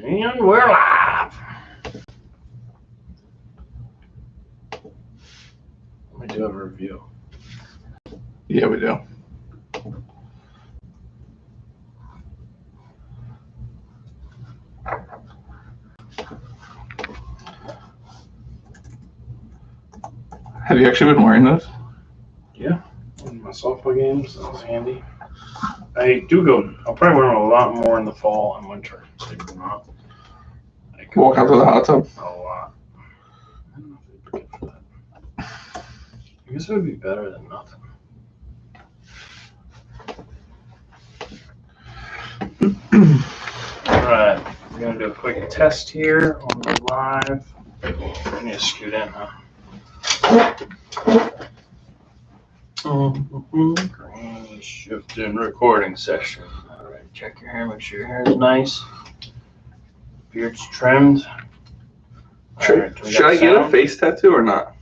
And we're live. We do have a review. Yeah, we do. Have you actually been wearing those? Yeah, in my softball games, that was handy. I'll probably wear them a lot more in the fall and winter. Believe it or not. Walk out to the hot tub? A lot. I don't know if they'd forget for that. I guess it would be better than nothing. Alright, we're going to do a quick test here on the live. I need to scoot in, huh? Green shift in recording session. Alright, check your hair, make sure your hair is nice. Beard's trimmed. Should I get a face tattoo or not?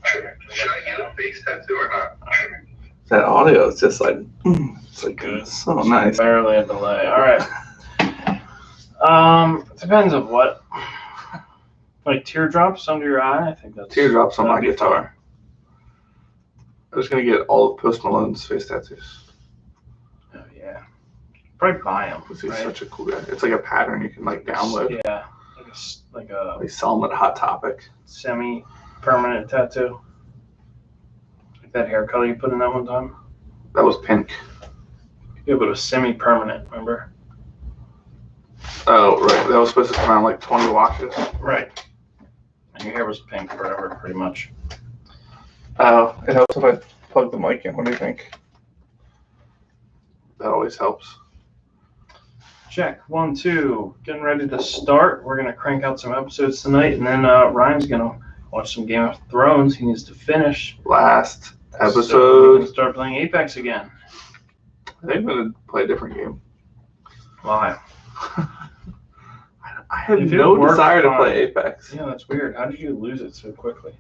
That audio is just like, it's like Good. so nice. Barely a delay. Alright. Depends on what. Like teardrops under your eye? I think that's Teardrops on my that'd be guitar. I'm just gonna get all of Post Malone's face tattoos. fun. Oh yeah. Probably buy them. This is Right? such a cool guy. It's like a pattern you can like download. Yeah. Like a They sell them at Hot Topic. semi-permanent tattoo. Like that hair color you put in that one time. That was pink. Yeah, but it was semi-permanent, remember? Oh, right. That was supposed to come out in like 20 washes. Right. And your hair was pink forever, pretty much. Oh, it helps if I plug the mic in. What do you think? That always helps. Check. 1, 2. Getting ready to start. We're going to crank out some episodes tonight, and then Ryan's going to watch some Game of Thrones. He needs to finish. Last So we episode. can start playing Apex again. I think I'm going to play a different game. Why? I have If it no worked desire to fine. play Apex. Yeah, that's weird. How did you lose it so quickly?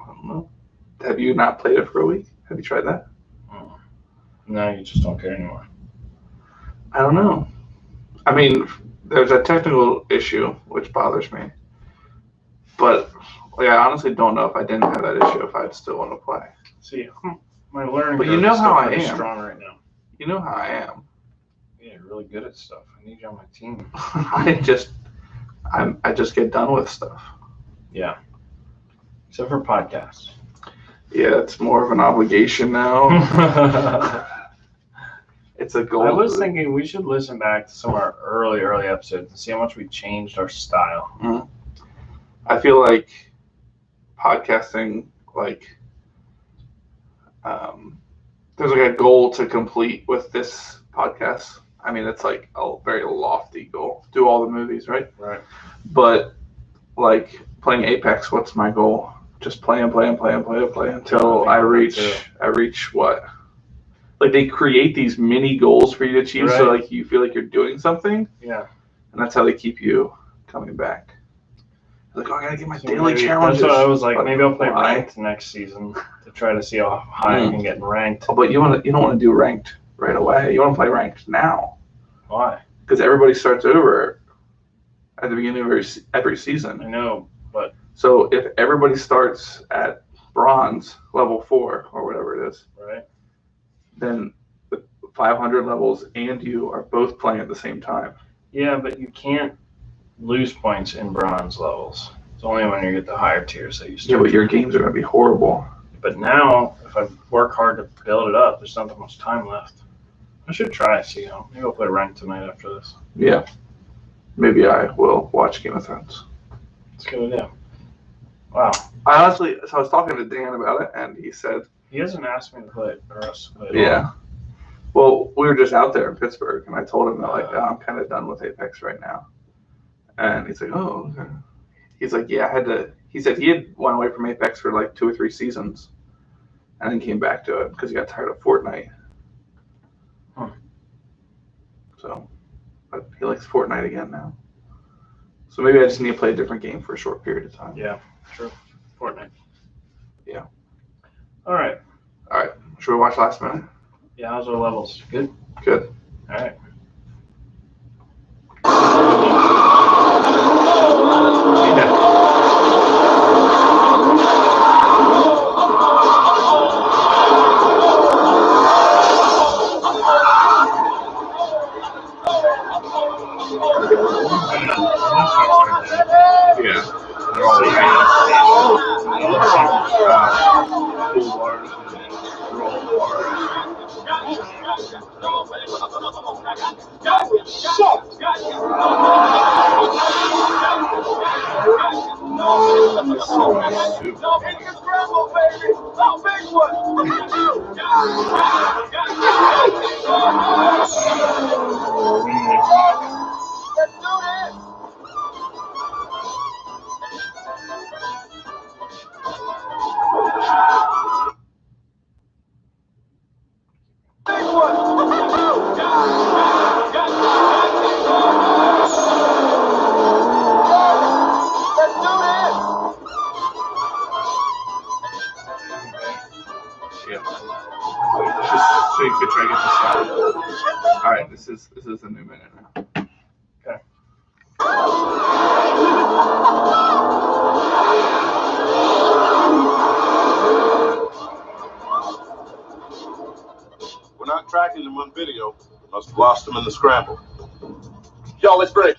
I don't know. Have you not played it for a week? Have you tried that? No, you just don't care anymore. I don't know. I mean, there's a technical issue which bothers me. But like, I honestly don't know if I didn't have that issue if I'd still want to play. See, my learning But you curve know is how still I pretty am. strong right now. You know how I am. Yeah, you're really good at stuff. I need you on my team. I just get done with stuff. Yeah. Except for podcasts. Yeah, it's more of an obligation now. It's a goal. I was thinking we should listen back to some of our early episodes and see how much we changed our style. Mhm. I feel like podcasting, like, there's like a goal to complete with this podcast. I mean, it's like a very lofty goal. Do all the movies, right? Right. But like playing Apex, what's my goal? Just play until I reach what? Like they create these mini goals for you to achieve, so Right. like you feel like you're doing something, Yeah. and that's how they keep you coming back. Like, oh, I gotta get my So daily maybe- challenges. That's what I was like. But Maybe I'll play why? ranked next season to try to see how high I can get in ranked. Oh, but you don't want to do ranked right away. You want to play ranked now Why? because everybody starts over at the beginning of every season. I know, but So if everybody starts at bronze level 4 or whatever it is, right. then the 500 levels and you are both playing at the same time. Yeah, but you can't lose points in bronze levels. It's only when you get the higher tiers that you Yeah, start. but your games are gonna be horrible. But now, if I work hard to build it up, there's not that much time left. I should try. See how. Maybe I'll play ranked tonight after this. Yeah. Maybe I will watch Game of Thrones. It's a good idea. Wow. So I was talking to Dan about it, and he said, He hasn't asked me to play it or us to play it. yeah. Well, we were just out there in Pittsburgh, and I told him that, like, oh, I'm kind of done with Apex right now. And he's like, oh, okay. He's like, yeah, he said he had went away from Apex for like 2 or 3 seasons and then came back to it because he got tired of Fortnite. Huh. So, but he likes Fortnite again now. So maybe I just need to play a different game for a short period of time. Yeah, true. Fortnite. Yeah. All right. All right. Should we watch last minute? Yeah, how's our levels? Good? Good. All right. Yeah. They're all Just so you could try to get this out. All right, this is a new minute now. Okay. We're not tracking them on video. Must have lost them in the scramble. Yo, let's break.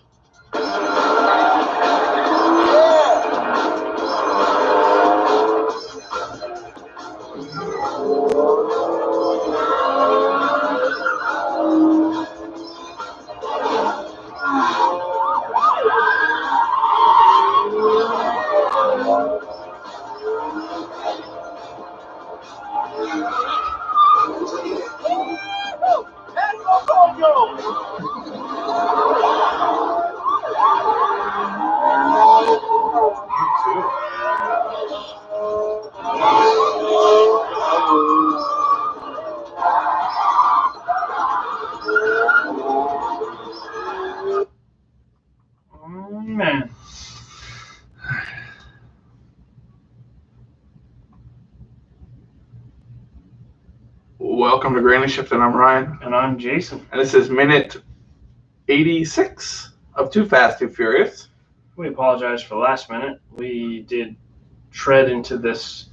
Man. Welcome to Granny Shift, and I'm Ryan. And I'm Jason. And this is minute 86 of Too Fast, Too Furious. We apologize for the last minute. We did tread into this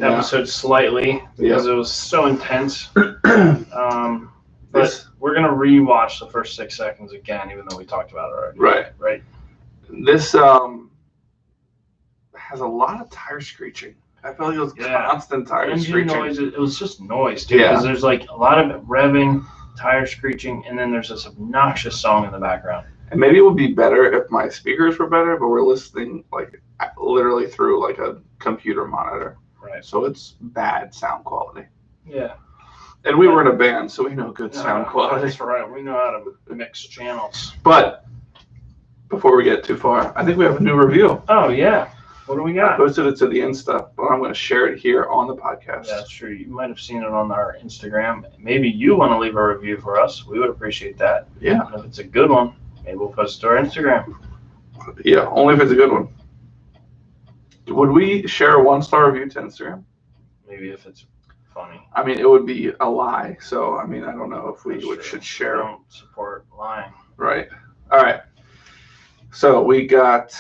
episode slightly because it was so intense. But we're going to rewatch the first 6 seconds again, even though we talked about it already. Right. This has a lot of tire screeching. I felt like it was constant tire engine screeching. Noise, it was just noise, too, because there's like a lot of revving, tire screeching, and then there's this obnoxious song in the background. And maybe it would be better if my speakers were better, but we're listening like literally through like a computer monitor. Right. So it's bad sound quality. Yeah. And we were in a band, so we know good sound quality. That's right. We know how to mix channels. But before we get too far, I think we have a new review. Oh, yeah. What do we got? I posted it to the Insta, but I'm going to share it here on the podcast. Yeah, that's true. You might have seen it on our Instagram. Maybe you want to leave a review for us. We would appreciate that. Yeah. And if it's a good one, maybe we'll post it to our Instagram. Yeah, only if it's a good one. Would we share a 1-star review to Instagram? Maybe if it's funny. I mean, it would be a lie. So, I mean, I don't know if we should share. We don't support lying. Right. All right. So we got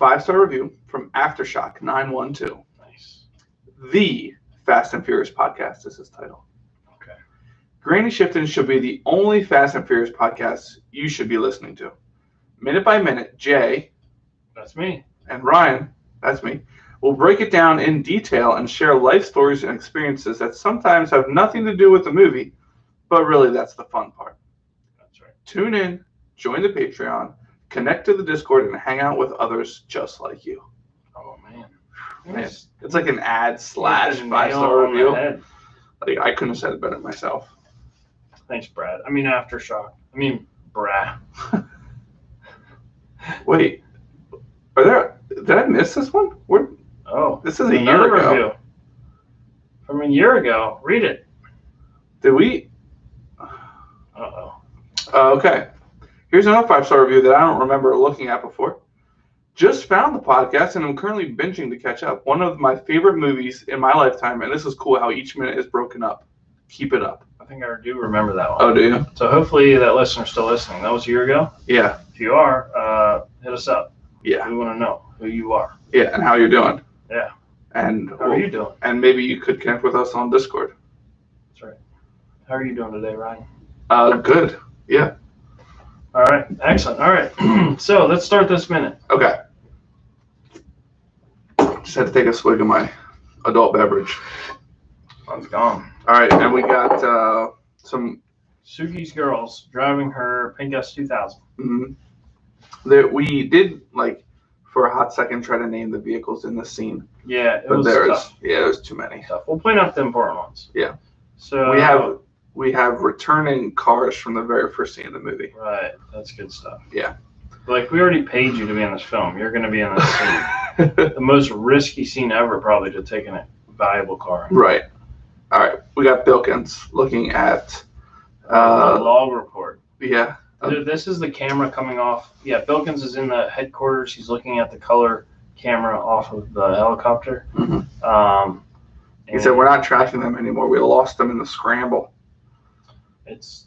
5-star review from Aftershock 912. Nice. The Fast and Furious podcast is his title. Okay. Granny Shifting should be the only Fast and Furious podcast you should be listening to. Minute by minute, Jay. That's me. And Ryan, that's me, will break it down in detail and share life stories and experiences that sometimes have nothing to do with the movie, but really that's the fun part. That's right. Tune in, join the Patreon, connect to the Discord, and hang out with others just like you. Oh, man. It's like an ad / 5-star review. Like, I couldn't have said it better myself. Thanks, Brad. I mean, Aftershock. I mean, Brad. Wait, did I miss this one? This is a year ago. Review. From a year ago. Read it. Did we? Uh-oh. Okay. Here's another 5-star review that I don't remember looking at before. Just found the podcast and I'm currently binging to catch up. One of my favorite movies in my lifetime, and this is cool how each minute is broken up. Keep it up. I think I do remember that one. Oh, do you? So hopefully that listener's still listening. That was a year ago? Yeah. If you are, hit us up. Yeah. We want to know who you are. Yeah, and how you're doing. Yeah. And how are you doing? And maybe you could connect with us on Discord. That's right. How are you doing today, Ryan? Good. Yeah. All right, excellent. All right, so let's start this minute. Okay. Just had to take a swig of my adult beverage. One's gone. All right, and we got some. Suki's Girls driving her Pink S2000. That we did for a hot second try to name the vehicles in the scene. Yeah, it But was tough. there's too many. Tough. We'll point out the important ones. Yeah. So We have returning cars from the very first scene of the movie. Right, that's good stuff. Yeah. Like, we already paid you to be in this film. You're going to be in this scene. The most risky scene ever, probably, to take a valuable car. Right. All right. We got Bilkins looking at The log report. yeah. This is the camera coming off. Yeah, Bilkins is in the headquarters. He's looking at the color camera off of the helicopter. Mhm. He said, "We're not tracking them anymore. We lost them in the scramble." It's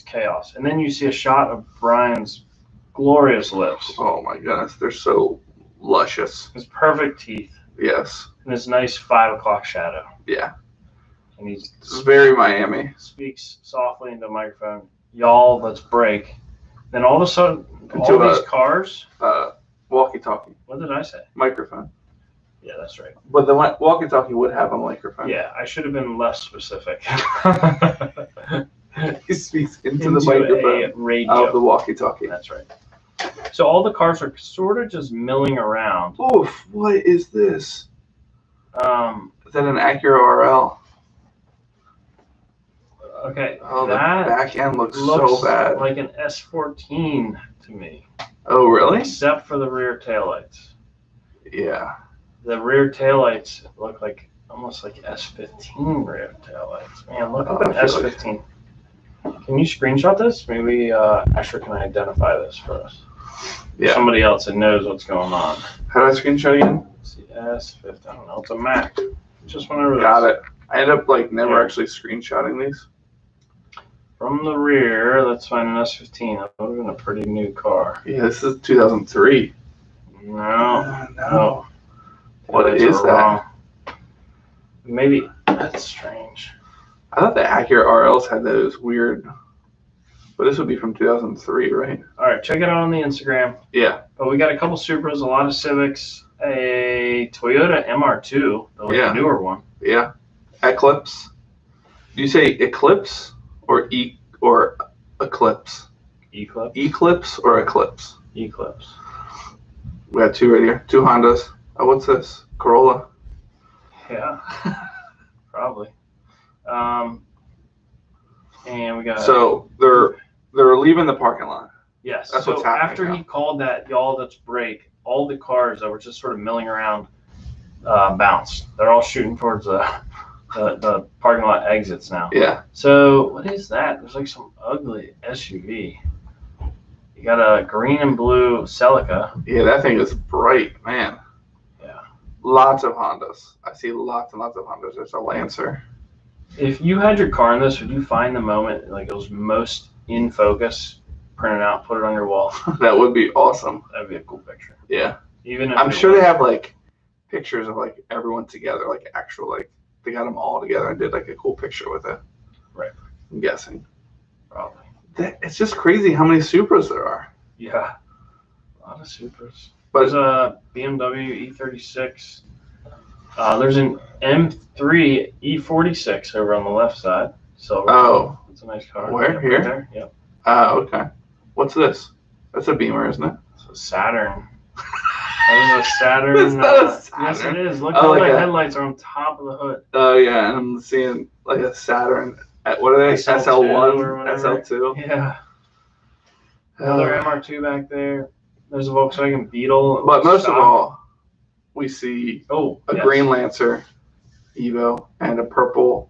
chaos. And then you see a shot of Brian's glorious lips, Oh my goodness, they're so luscious. his perfect teeth, Yes. and his nice 5 o'clock shadow. Yeah. And he This is very Miami. speaks softly into the microphone. Y'all, let's break. Then all of a sudden, Into all these cars. Walkie-talkie What did I say? microphone. Yeah, that's right. But the walkie-talkie would have a microphone. Yeah, I should have been less specific. He speaks into the microphone a radio. of the walkie-talkie. That's right. So all the cars are sort of just milling around. Oof! What is this? Is that an Acura RL? Okay, Oh, the that back end looks looks so bad. like an S14 to me, Oh, really? except for the rear taillights. Yeah. The rear taillights look like almost like S15 rear taillights. Man, look Oh, up an I feel like- S15. Can you screenshot this? Maybe Asher can identify this for us. Yeah. Somebody else that knows what's going on. How do I screenshot again? Let's see, S15. I don't know. It's a Mac. Just went over Got this. it. I end up never Yeah. actually screenshotting these. From the rear, let's find an S15. That would have been a pretty new car. Yeah, this is 2003. No. No. What Taillights is are that? wrong. Maybe that's strange. I thought the Acura RLs had those weird, but this would be from 2003, right? All right, check it out on the Instagram. Yeah. But we got a couple Supras, a lot of Civics, a Toyota MR2, the Yeah. newer one. Yeah. Eclipse. Do you say Eclipse or Eclipse? Eclipse. Eclipse or Eclipse? Eclipse. We got two right here. Two Hondas. Oh, what's this? Corolla. Yeah. Probably. And we got. So they're leaving the parking lot. Yes. That's so what's happening after now. he called that, y'all, let's break, all the cars that were just sort of milling around bounced. They're all shooting towards the parking lot exits now. Yeah. So what is that? There's like some ugly SUV. You got a green and blue Celica. Yeah, that thing is bright, man. Yeah. Lots of Hondas. I see lots and lots of Hondas. There's a Lancer. If you had your car in this, would you find the moment like it was most in focus, print it out, put it on your wall? That would be awesome. That'd be a cool picture. Yeah. Even if I'm it sure they was- have pictures of everyone together, actual they got them all together and did a cool picture with it. Right. I'm guessing. Probably. It's just crazy how many Supras there are. Yeah. A lot of Supras. But There's a BMW E36. There's an M3 E46 over on the left side. So Oh. it's a nice car. Where? Yep, Here? right there. Yep. Okay. What's this? That's a Beamer, isn't it? It's a Saturn. That is a Saturn. It's not a Yes, Saturn. it is. Look, Oh, all like the a- headlights are on top of the hood. Oh yeah, and I'm seeing a Saturn. What are they? SL2 SL1, or whatever. SL2. Yeah. Another MR2 back there. There's a Volkswagen Beetle. But most of Stock. all, we see Oh, a yes. green Lancer Evo and a purple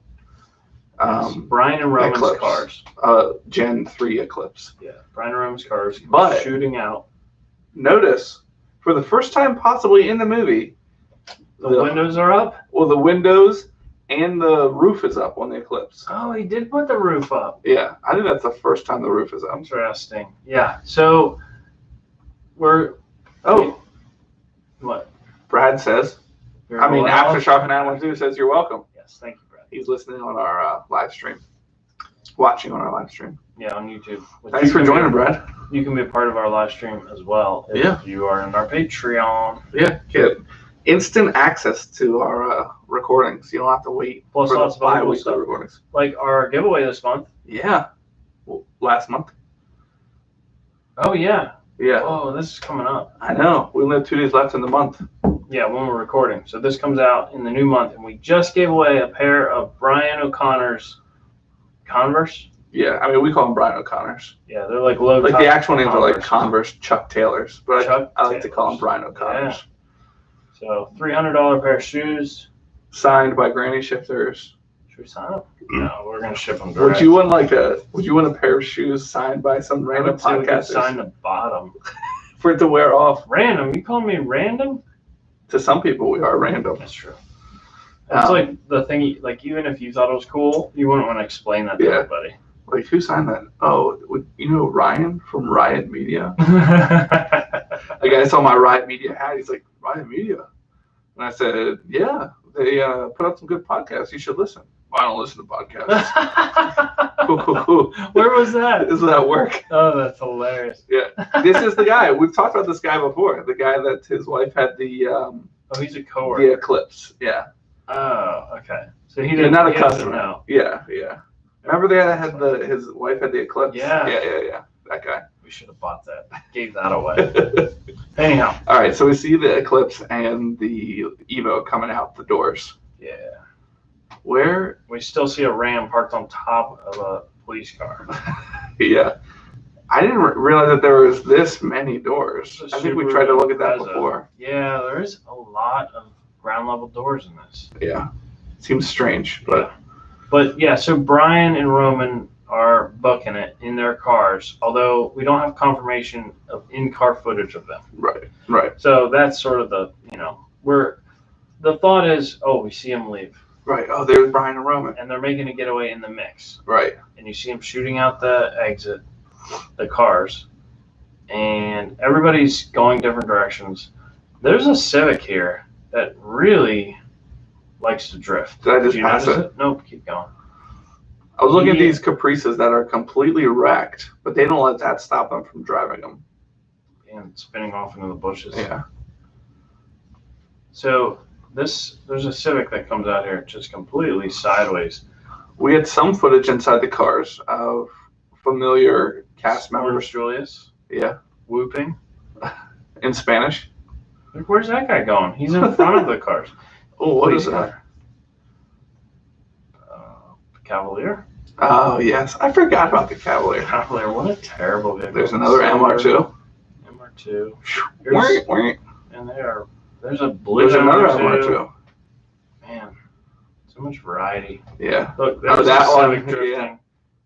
Yes. Brian and Roman's Eclipse. cars. Gen 3 Eclipse. Yeah, Brian and Roman's cars But- shooting out. Notice, for the first time possibly in the movie, The windows are up. the windows and the roof is up on the Eclipse. Oh, he did put the roof up. Yeah, I think that's the first time the roof is up. Interesting. Yeah. So we're Oh, what? Brad says. You're I mean, allowed? Aftershock 912 says you're welcome. Yes, thank you, Brad. He's listening on our live stream, watching on our live stream. Yeah, on YouTube. Which Thanks you for can joining, do. Brad. you can be a part of our live stream as well if you are in our Patreon. Yeah, get instant access to our recordings. You don't have to wait Plus for lots the of other cool bi-weekly stuff. recordings. Like our giveaway this month. Yeah. Well, last month. Oh, yeah. Yeah. Oh, this is coming up. I know. We only have 2 days left in the month. Yeah, when we're recording. So this comes out in the new month, and we just gave away a pair of Brian O'Connor's Converse. Yeah, I mean, we call them Brian O'Connor's. Yeah, they're like low. Like the actual names are like Converse. Converse Chuck Taylors, but Chuck I like to call them Taylors. Brian O'Connor's. Yeah. So $300 pair of shoes. Signed by Granny Shifters. Should we sign them? No, we're gonna ship them Would direct. you want a pair of shoes signed by some I random would say we could sign podcaster the bottom. for it to wear off? Random? You calling me random? To some people, we are random. That's true. That's like the thing. Like even if you thought it was cool, you wouldn't want to explain that to Yeah. everybody. Like, who signed that? Oh, you know Ryan from Riot Media? Like, I saw my Riot Media hat. He's like, Riot Media? And I said, yeah, they put out some good podcasts. You should listen. Well, I don't listen to podcasts. Cool. Where was that? This is at work. Oh, that's hilarious. Yeah. This is the guy. We've talked about this guy before. The guy that his wife had the Oh, he's a coworker. Eclipse. Yeah. Oh, okay. So he Yeah, didn't. not a he doesn't customer. know. Yeah. Remember the guy that had his wife had the Eclipse? Yeah. Yeah. That guy. We should have bought that. Gave that away. Anyhow. All right, so we see the Eclipse and the Evo coming out the doors. Yeah. Where? We still see a Ram parked on top of a police car. Yeah. I didn't realize that there was this many doors. It's a I think we Subaru tried to look at that Impreza. before. Yeah, there is a lot of ground level doors in this. Yeah. Seems strange, but But yeah, so Brian and Roman are booking it in their cars, although we don't have confirmation of in-car footage of them. right. So that's sort of the, the thought is, we see him leave. Right. Oh, there's Brian and Roman. And they're making a getaway in the mix. Right. And you see him shooting out the exit, the cars, and everybody's going different directions. There's a Civic here that really likes to drift. Did I just Did you pass notice it? Nope, keep going. I was looking at Yeah. these Caprices that are completely wrecked, but they don't let that stop them from driving them. And spinning off into the bushes. Yeah. So there's a Civic that comes out here just completely sideways. We had some footage inside the cars of familiar cast members. Orange Julius Yeah. whooping. In Spanish. Like, where's that guy going? He's in front of the cars. Oh, what is Police that? car. Cavalier. Oh, yes. I forgot about the Cavalier. Cavalier. What a terrible vehicle. There's another MR2. MR2. Wait, wait. And there's a blue There's another MR2. MR2. Man, so much variety. Yeah. Look, there's that a one, Civic drifting. yeah.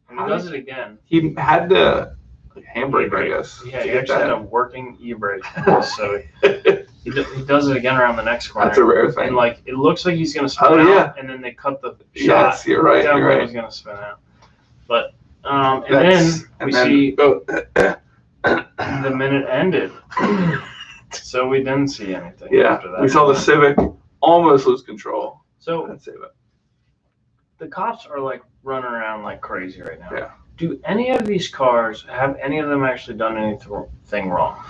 And he does it again. He had the handbrake, I guess. Yeah, to he get actually had a that. working e-brake. So he does it again around the next corner. That's a rare thing. And like it looks like he's gonna spin Oh, out, yeah. and then they cut the shot. Yes, you're right. Definitely You're right. was gonna spin out. But and then we see the minute ended. So we didn't see anything Yeah, after that. we saw the Civic almost lose control. So Let's save it. the cops are like running around like crazy right now. Yeah. Do any of these cars have any of them actually done anything wrong?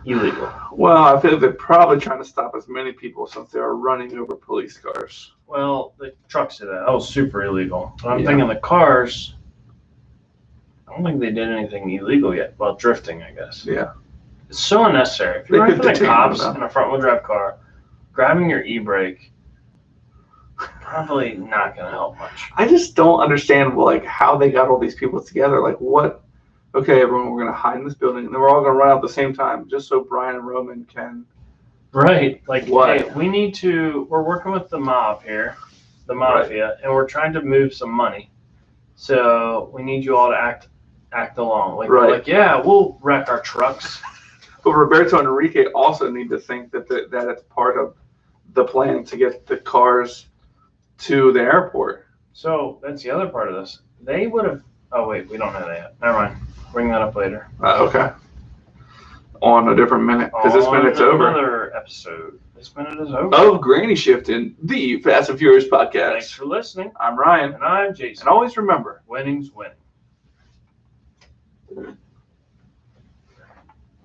Illegal. Well, I feel they're probably trying to stop as many people since they are running over police cars. Well, the trucks did that. That was super illegal. But I'm Yeah. thinking the cars, I don't think they did anything illegal yet. Well, drifting, I guess. Yeah. It's so unnecessary. If They you're running could for the detain them, cops though. in a front-wheel drive car, grabbing your e-brake, probably not going to help much. I just don't understand like how they got all these people together. Like what? Okay, everyone, we're gonna hide in this building, and then we're all gonna run out at the same time, just so Brian and Roman can. Right. Like, What? hey, we're working with the mob here, the mafia, and we're trying to move some money. So we need you all to act along. Like, Right. like, yeah, we'll wreck our trucks. But Roberto and Enrique also need to think that that it's part of the plan to get the cars to the airport. So that's the other part of this. They would have. Oh wait, we don't know that yet. Never mind. Bring that up later. Okay. On a different minute, because this minute's over. Another episode. This minute is over. Of Granny Shifting, the Fast and Furious podcast. Thanks for listening. I'm Ryan, And I'm Jason. and always remember. Winning's winning.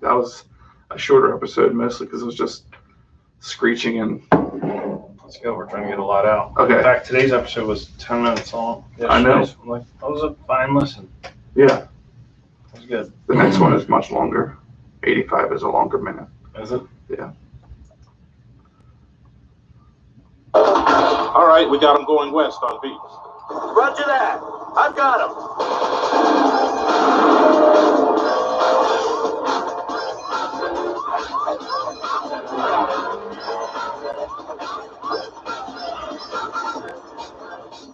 That was a shorter episode, mostly because it was just screeching and. Let's go. We're trying to get a lot out. Okay. In fact, today's episode was 10 minutes long. I know. I'm like, that was a fine listen. Yeah. It was good. The next one is much longer. 85 is a longer minute. Is it? Yeah. All right, we got him going west on Beach. Roger that. I've got him.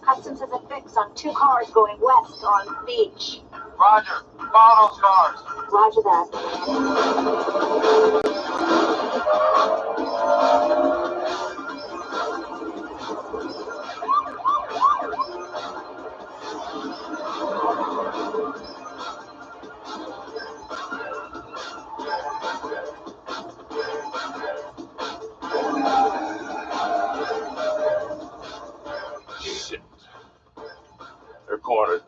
Customs has a fix on 2 cars going west on Beach. Roger. Follow those cars. Roger that. Shit. They're cornered.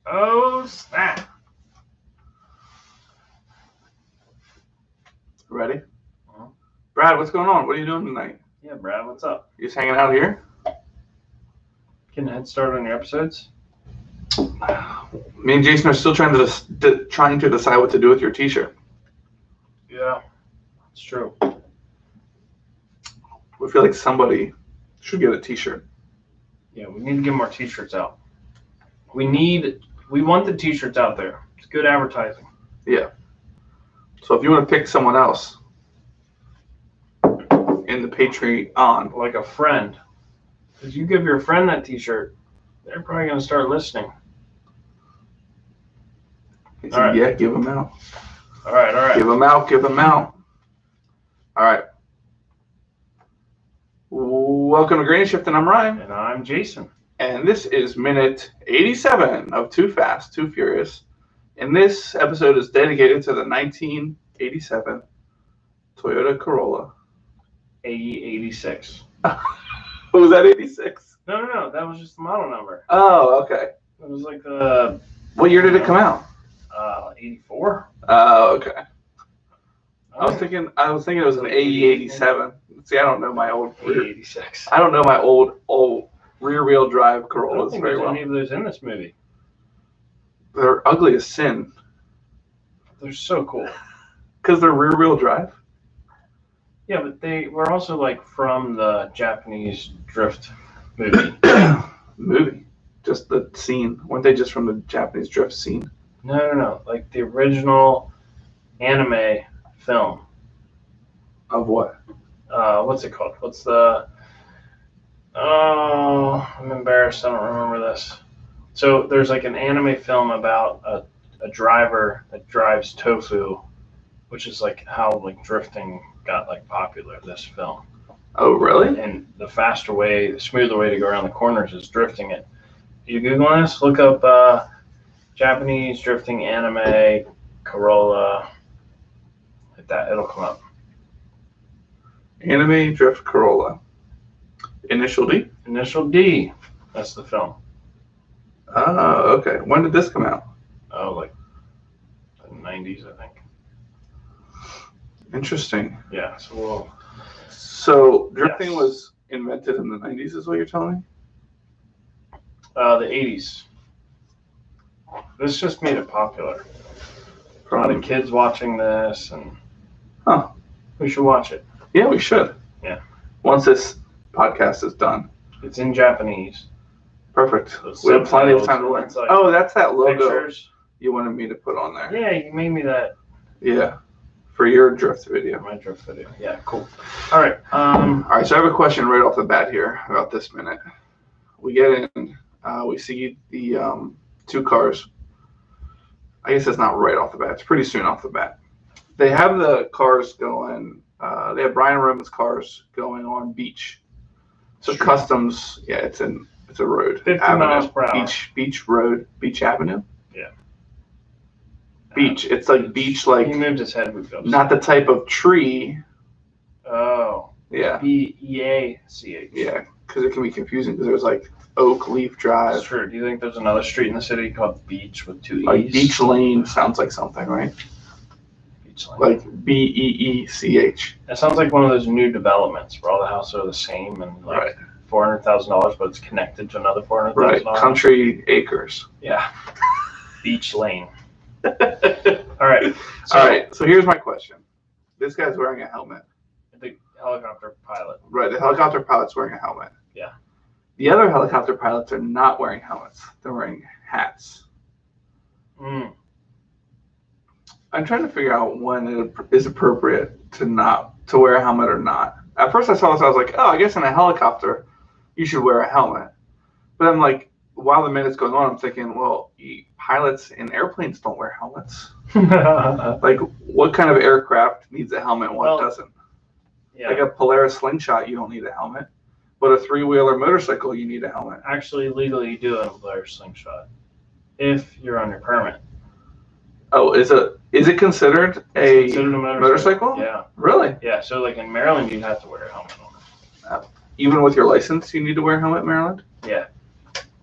Oh, snap. Ready? Uh-huh. Brad, what's going on? What are you doing tonight? Yeah, Brad, what's up? You just hanging out here? Getting a head start on your episodes? Me and Jason are still trying to decide what to do with your T-shirt. Yeah, it's true. We feel like somebody should get a T-shirt. Yeah, we need to get more t-shirts out. We want the t-shirts out there. It's good advertising. Yeah. So if you want to pick someone else in the Patreon, Like a friend. If you give your friend that t-shirt, they're probably going to start listening. All right. yeah, give them out. All right. Give them out. Give them out. All right. Welcome to Granny Shift, and I'm Ryan. And I'm Jason. And this is minute 87 of Too Fast, Too Furious. And this episode is dedicated to the 1987 Toyota Corolla. AE86. Was that 86? No, that was just the model number. Oh, okay. It was like the What year did it come out? 84. Oh, okay. I was thinking it was an AE87. See, I don't know my old AE86. I don't know my old rear-wheel drive I don't Corollas think very there's well. any of those in this movie. They're ugly as sin They're so cool. because they're rear-wheel drive. Yeah, but they were also like from the Japanese drift movie. Movie, just the scene. Weren't they just from the Japanese drift scene? No. Like the original anime film. Of what? What's it called? What's the... Oh, I'm embarrassed. I don't remember this. So there's like an anime film about a driver that drives tofu, which is like how like drifting got like popular, this film. Oh, really? And the smoother way to go around the corners is drifting it. You Google this, look up Japanese drifting anime Corolla. Like that, it'll come up. Anime drift Corolla. Initial D? Initial D. That's the film. Oh, okay. When did this come out? Oh, like the 90s, I think. Interesting. Yeah, so So drifting Yes. was invented in the 90s is what you're telling me? the 80s. This just made it popular. A lot of kids watching this, and Huh. we should watch it. Yeah, we should. Yeah. Once this podcast is done. It's in Japanese. Perfect. Those We have plenty of subtitles, time to and learn. it's like Oh, that's that logo Pictures. you wanted me to put on there. Yeah, you made me that Yeah. For your drift video. for my drift video. Yeah, cool. All right. All right, so I have a question right off the bat here about this minute. We get in, we see the 2 cars. I guess it's not right off the bat. It's pretty soon off the bat. They have the cars going. They have Brian Roman's cars going on Beach. So Street. Customs, yeah, it's a road. 50 Avenue. miles per hour. Beach Road, Beach Avenue. Yeah. Beach. It's like beach, like He moved his head. We go. not the type of tree. Oh. Yeah. Beach. Yeah. Because it can be confusing because there's like Oak Leaf Drive. That's true. Do you think there's another street in the city called Beach with two Like E's? Beach Lane sounds like something, right? Beach Lane. Like Beech. It sounds like one of those new developments where all the houses are the same and like Right. $400,000, but it's connected to another $400,000. Right. Country Acres. Yeah. Beach Lane. All right. All right. So here's my question. This guy's wearing a helmet. The helicopter pilot. Right. The helicopter pilot's wearing a helmet. Yeah. The other helicopter pilots are not wearing helmets. They're wearing hats. Mm. I'm trying to figure out when it is appropriate to wear a helmet or not. At first I saw this, I was like, oh, I guess in a helicopter you should wear a helmet. But I'm like, while the minute's going on, I'm thinking, well, pilots in airplanes don't wear helmets. Like, what kind of aircraft needs a helmet and what doesn't? Yeah. Like a Polaris slingshot, you don't need a helmet. But a three-wheeler motorcycle, you need a helmet. Actually, legally, you do have a Polaris slingshot if you're on your permit. Oh, is it considered a Considered a motorcycle? Yeah. Really? Yeah. So, like in Maryland, you have to wear a helmet on it. Even with your license, you need to wear a helmet in Maryland? Yeah.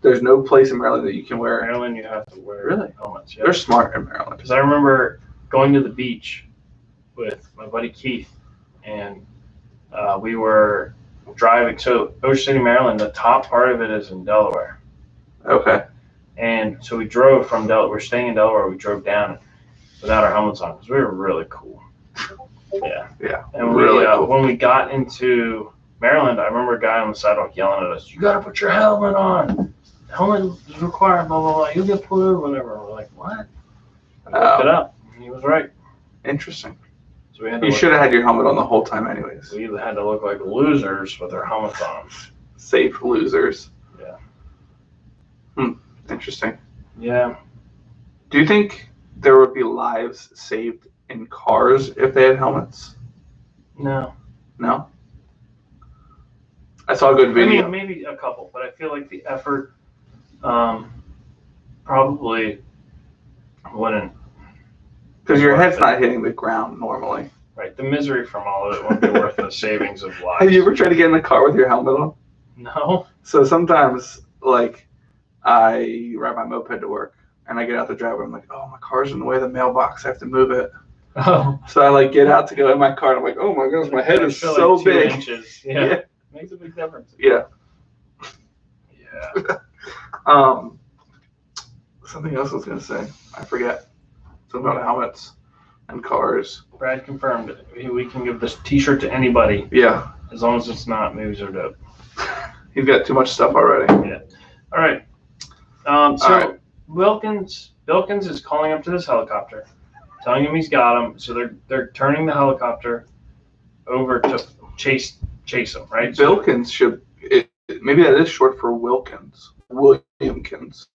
There's no place in Maryland that you can wear. Maryland, you have to wear Really? helmets. Yeah. They're smart in Maryland. Because I remember going to the beach with my buddy Keith, and we were driving. So Ocean City, Maryland, the top part of it is in Delaware. Okay. And so we drove from Delaware. We're staying in Delaware. We drove down without our helmets on because we were really cool. Yeah. Yeah. And really cool. when we got into Maryland, I remember a guy on the sidewalk yelling at us, "You got to put your helmet on. The helmet is required, blah, blah, blah. You'll get pulled over, whatever." We're like, what? I looked it up. And he was right. Interesting. So we had to You should have had your helmet on the whole time anyways. We either had to look like losers with our helmets on. Safe losers. Yeah. Interesting. Yeah. Do you think there would be lives saved in cars if they had helmets? No. No? I saw a good video. I mean, maybe a couple, but I feel like the effort probably wouldn't. Because your head's not hitting the ground normally. Right. The misery from all of it wouldn't be worth the savings of lives. Have you ever tried to get in the car with your helmet on? No. So sometimes, like, I ride my moped to work, and I get out the driveway. I'm like, oh, my car's in the way of the mailbox. I have to move it. Oh. So I, like, get out to go in my car, and I'm like, oh, my goodness, my head is I feel so like 2 big. inches. Yeah. Makes a big difference. Yeah. Yeah. Something else I was going to say. I forget. Something about helmets and cars. Brad confirmed it. We can give this T-shirt to anybody Yeah. as long as it's not movies or dope. He's got too much stuff already. Yeah. All right. So All right. Wilkins is calling up to this helicopter, telling him he's got him. So they're turning the helicopter over to chase him, right? Bilkins should, maybe that is short for Wilkins. Williamkins.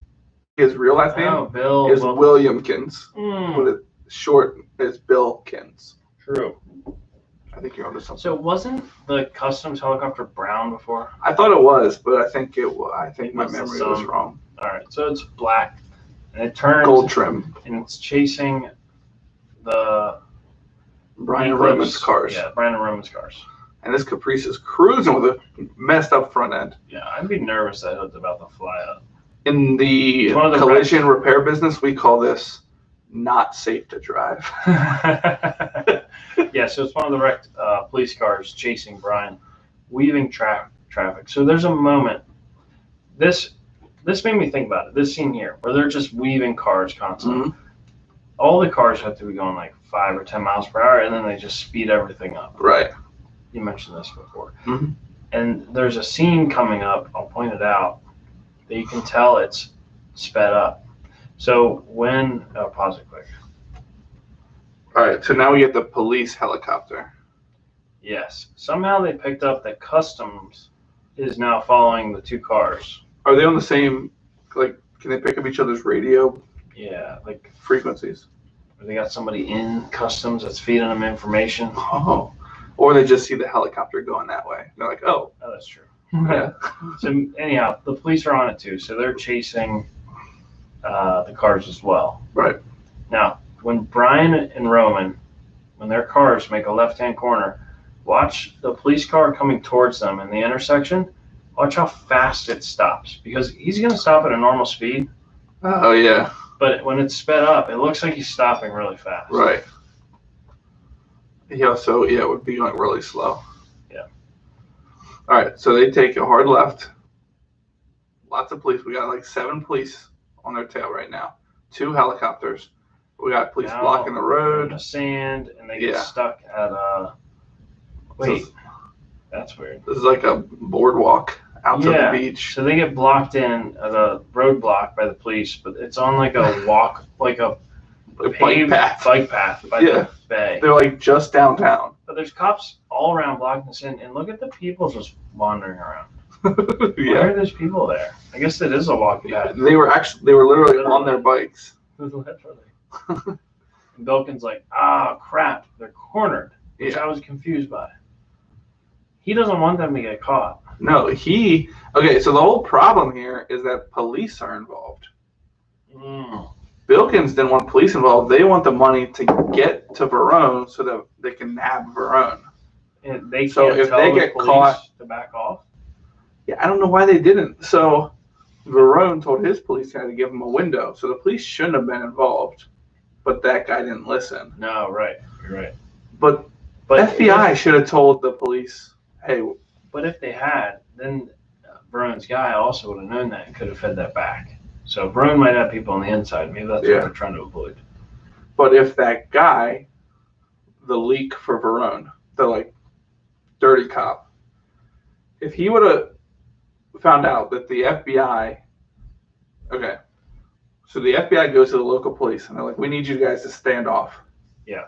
His real last name Oh, Bill. is Williamkins. Mm, But it's short is Billkins. true. I think you're onto something. So wasn't the customs helicopter brown before? I thought it was, but I think my must have memory was some- wrong. All right. So it's black, and it turns Gold trim. and it's chasing the Brian Eclipse. Roman's cars. Yeah, Brian Roman's cars. And this Caprice is cruising with a messed up front end. Yeah, I'd be nervous that it's about to fly up. In the It's one of the collision repair business, we call this not safe to drive. Yeah, so it's one of the wrecked police cars chasing Brian, weaving traffic. So there's a moment. This made me think about it. This scene here, where they're just weaving cars constantly. Mhm. All the cars have to be going like 5 or 10 miles per hour, and then they just speed everything up. Right. You mentioned this before. Mhm. And there's a scene coming up. I'll point it out. That you can tell it's sped up. So pause it quick. All right. So now we get the police helicopter. Yes. Somehow they picked up that customs is now following the 2 cars. Are they on the same, like, can they pick up each other's radio Yeah, like frequencies? they got somebody in customs that's feeding them information. Oh. Or they just see the helicopter going that way. They're like, oh. Oh, that's true. Yeah. So anyhow, the police are on it too. So they're chasing the cars as well. Right. Now, when Brian and Roman, when their cars make a left-hand corner, watch the police car coming towards them in the intersection. Watch how fast it stops, because he's going to stop at a normal speed, Oh yeah, but when it's sped up, it looks like he's stopping really fast. right. He also would be going really slow. Yeah. All right, so they take a hard left. Lots of police. We got like 7 police on their tail right now. 2 helicopters. We got police Now, blocking the they're in road. the sand, and they get Yeah. stuck at wait, that's weird. This is like a boardwalk out to Yeah. the beach. So they get blocked in at a roadblock by the police, but it's on like a walk, like a Like paved bike path. by Yeah. the bay. They're like just downtown. But there's cops all around blocking this in, and look at the people just wandering around. Why Yeah. are those people there? I guess it is a walking path. They were literally on their bikes. Literally. And Bilkin's like, ah, crap, they're cornered, which Yeah. I was confused by. He doesn't want them to get caught. No, okay, so the whole problem here is that police are involved. Bilkins didn't want police involved. They want the money to get to Verone so that they can nab Verone. And they can't So if tell they the get police caught- to back off. Yeah, I don't know why they didn't. So Verone told his police guy to give him a window. So the police shouldn't have been involved. But that guy didn't listen. No, right, you're right. But FBI should have told the police, hey, But if they had, then Verone's guy also would have known that and could have fed that back. So Verone might have people on the inside. Maybe that's Yeah. what they're trying to avoid. but if that guy, the leak for Verone, the like dirty cop, if he would have found out that the FBI, okay, so the FBI goes to the local police and they're like, we need you guys to stand off. Yeah.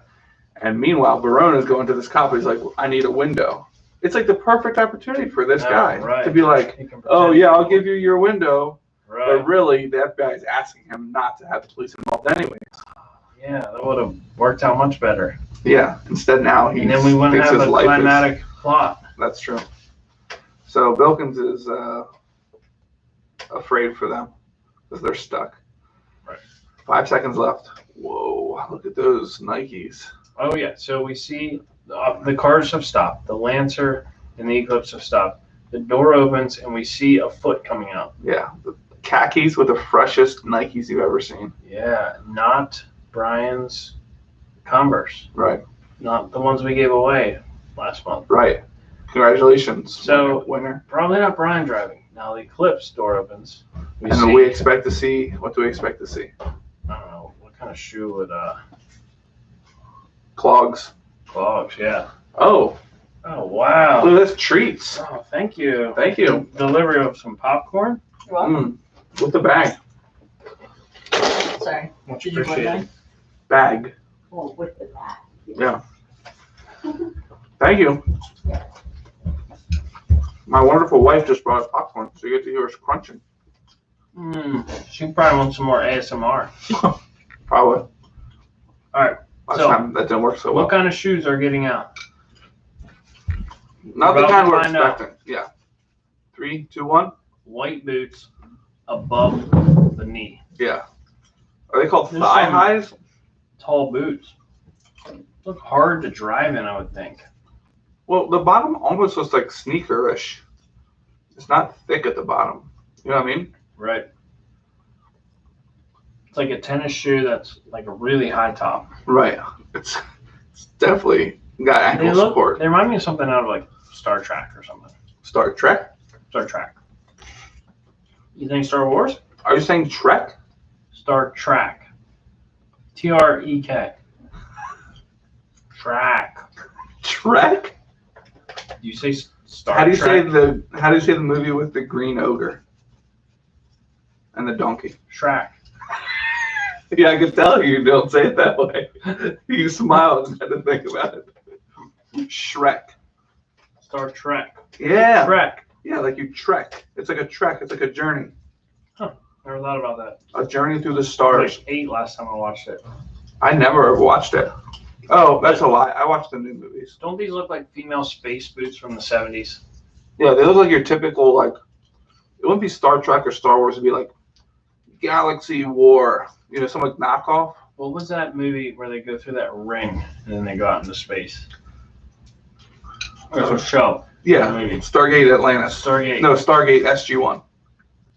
And meanwhile, Verone is going to this cop. He's like, I need a window. It's like the perfect opportunity for this Oh, guy right. to be like, He can oh pretend. yeah, I'll give you your window. Right. But really, the FBI is asking him not to have the police involved anyways. Yeah, that would have worked out much better. Yeah. Instead, now he And then we wouldn't thinks have his a life climatic plot. That's true. So Bilkins is afraid for them because they're stuck. Right. 5 seconds left. Whoa! Look at those Nikes. Oh, yeah. So we see the cars have stopped. The Lancer and the Eclipse have stopped. The door opens, and we see a foot coming out. Yeah, the khakis with the freshest Nikes you've ever seen. Yeah, not Brian's Converse. Right. Not the ones we gave away last month. Right. Congratulations. So- winner. Probably not Brian driving. Now the Eclipse door opens. We And see, we expect to see. What do we expect to see? I don't know, what kind of shoe would Clogs. clogs, yeah. Oh, Oh, wow. look at this treats. Oh, thank you. Thank you. Delivery of some popcorn. You're welcome. With the bag. Sorry. Much Did you want appreciated. Bag. Oh, with the back. Yeah. Thank you. My wonderful wife just brought us popcorn, so you get to hear us crunching. She probably wants some more ASMR. Probably. All right. Last So, time that didn't work so well. What kind of shoes are getting out? Not the About kind to we're find out. expecting. Yeah. 3, 2, 1. White boots above the knee. Yeah. Are they called There's thigh some- highs? Tall boots. Look hard to drive in, I would think. Well, the bottom almost looks like sneaker-ish. It's not thick at the bottom. You know what I mean? Right. It's like a tennis shoe that's like a really high top. Right. It's definitely got ankle support. They remind me of something out of like Star Trek or something. Star Trek? Star Trek. You think Star Wars? Are you saying Trek? Star Trek. Trek. Track. Trek? You say Star How do you Trek? say the movie with the green ogre and the donkey? Shrek. Yeah, I can tell you don't say it that way. You smiled and had to think about it. Shrek. Star Trek. Yeah. Trek. Yeah, like you trek. It's like a trek. It's like a journey. Never thought about that. A journey through the I was stars. like 8 last time I watched it. I never have watched it. Oh, that's a lie. I watched the new movies. Don't these look like female space boots from the 70s? Yeah, they look like your typical, like, it wouldn't be Star Trek or Star Wars. It'd be like Galaxy War. You know, some like knockoff. What was that movie where they go through that ring and then they go out into space? There's a show. Yeah, Maybe. Stargate Atlantis. Stargate. No, Stargate SG-1.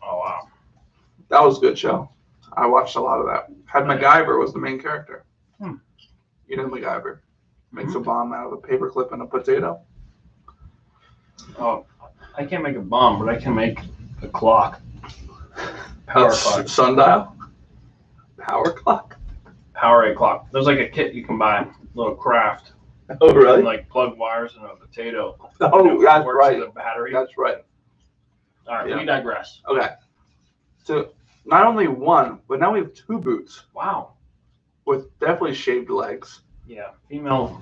Oh, wow. That was a good show. I watched a lot of that. Had MacGyver was the main character. Hmm. You know MacGyver. Makes a bomb out of a paperclip and a potato. Oh, I can't make a bomb, but I can make a clock. Power clock. Sundial? Power clock? Power clock. There's like a kit you can buy, little craft. Oh, You really? can, like plug wires in a potato. Oh, that's Works right. as a battery. That's right. All right, Yeah. we digress. Okay. So not only one, but now we have two boots Wow. with definitely shaved legs. Yeah, female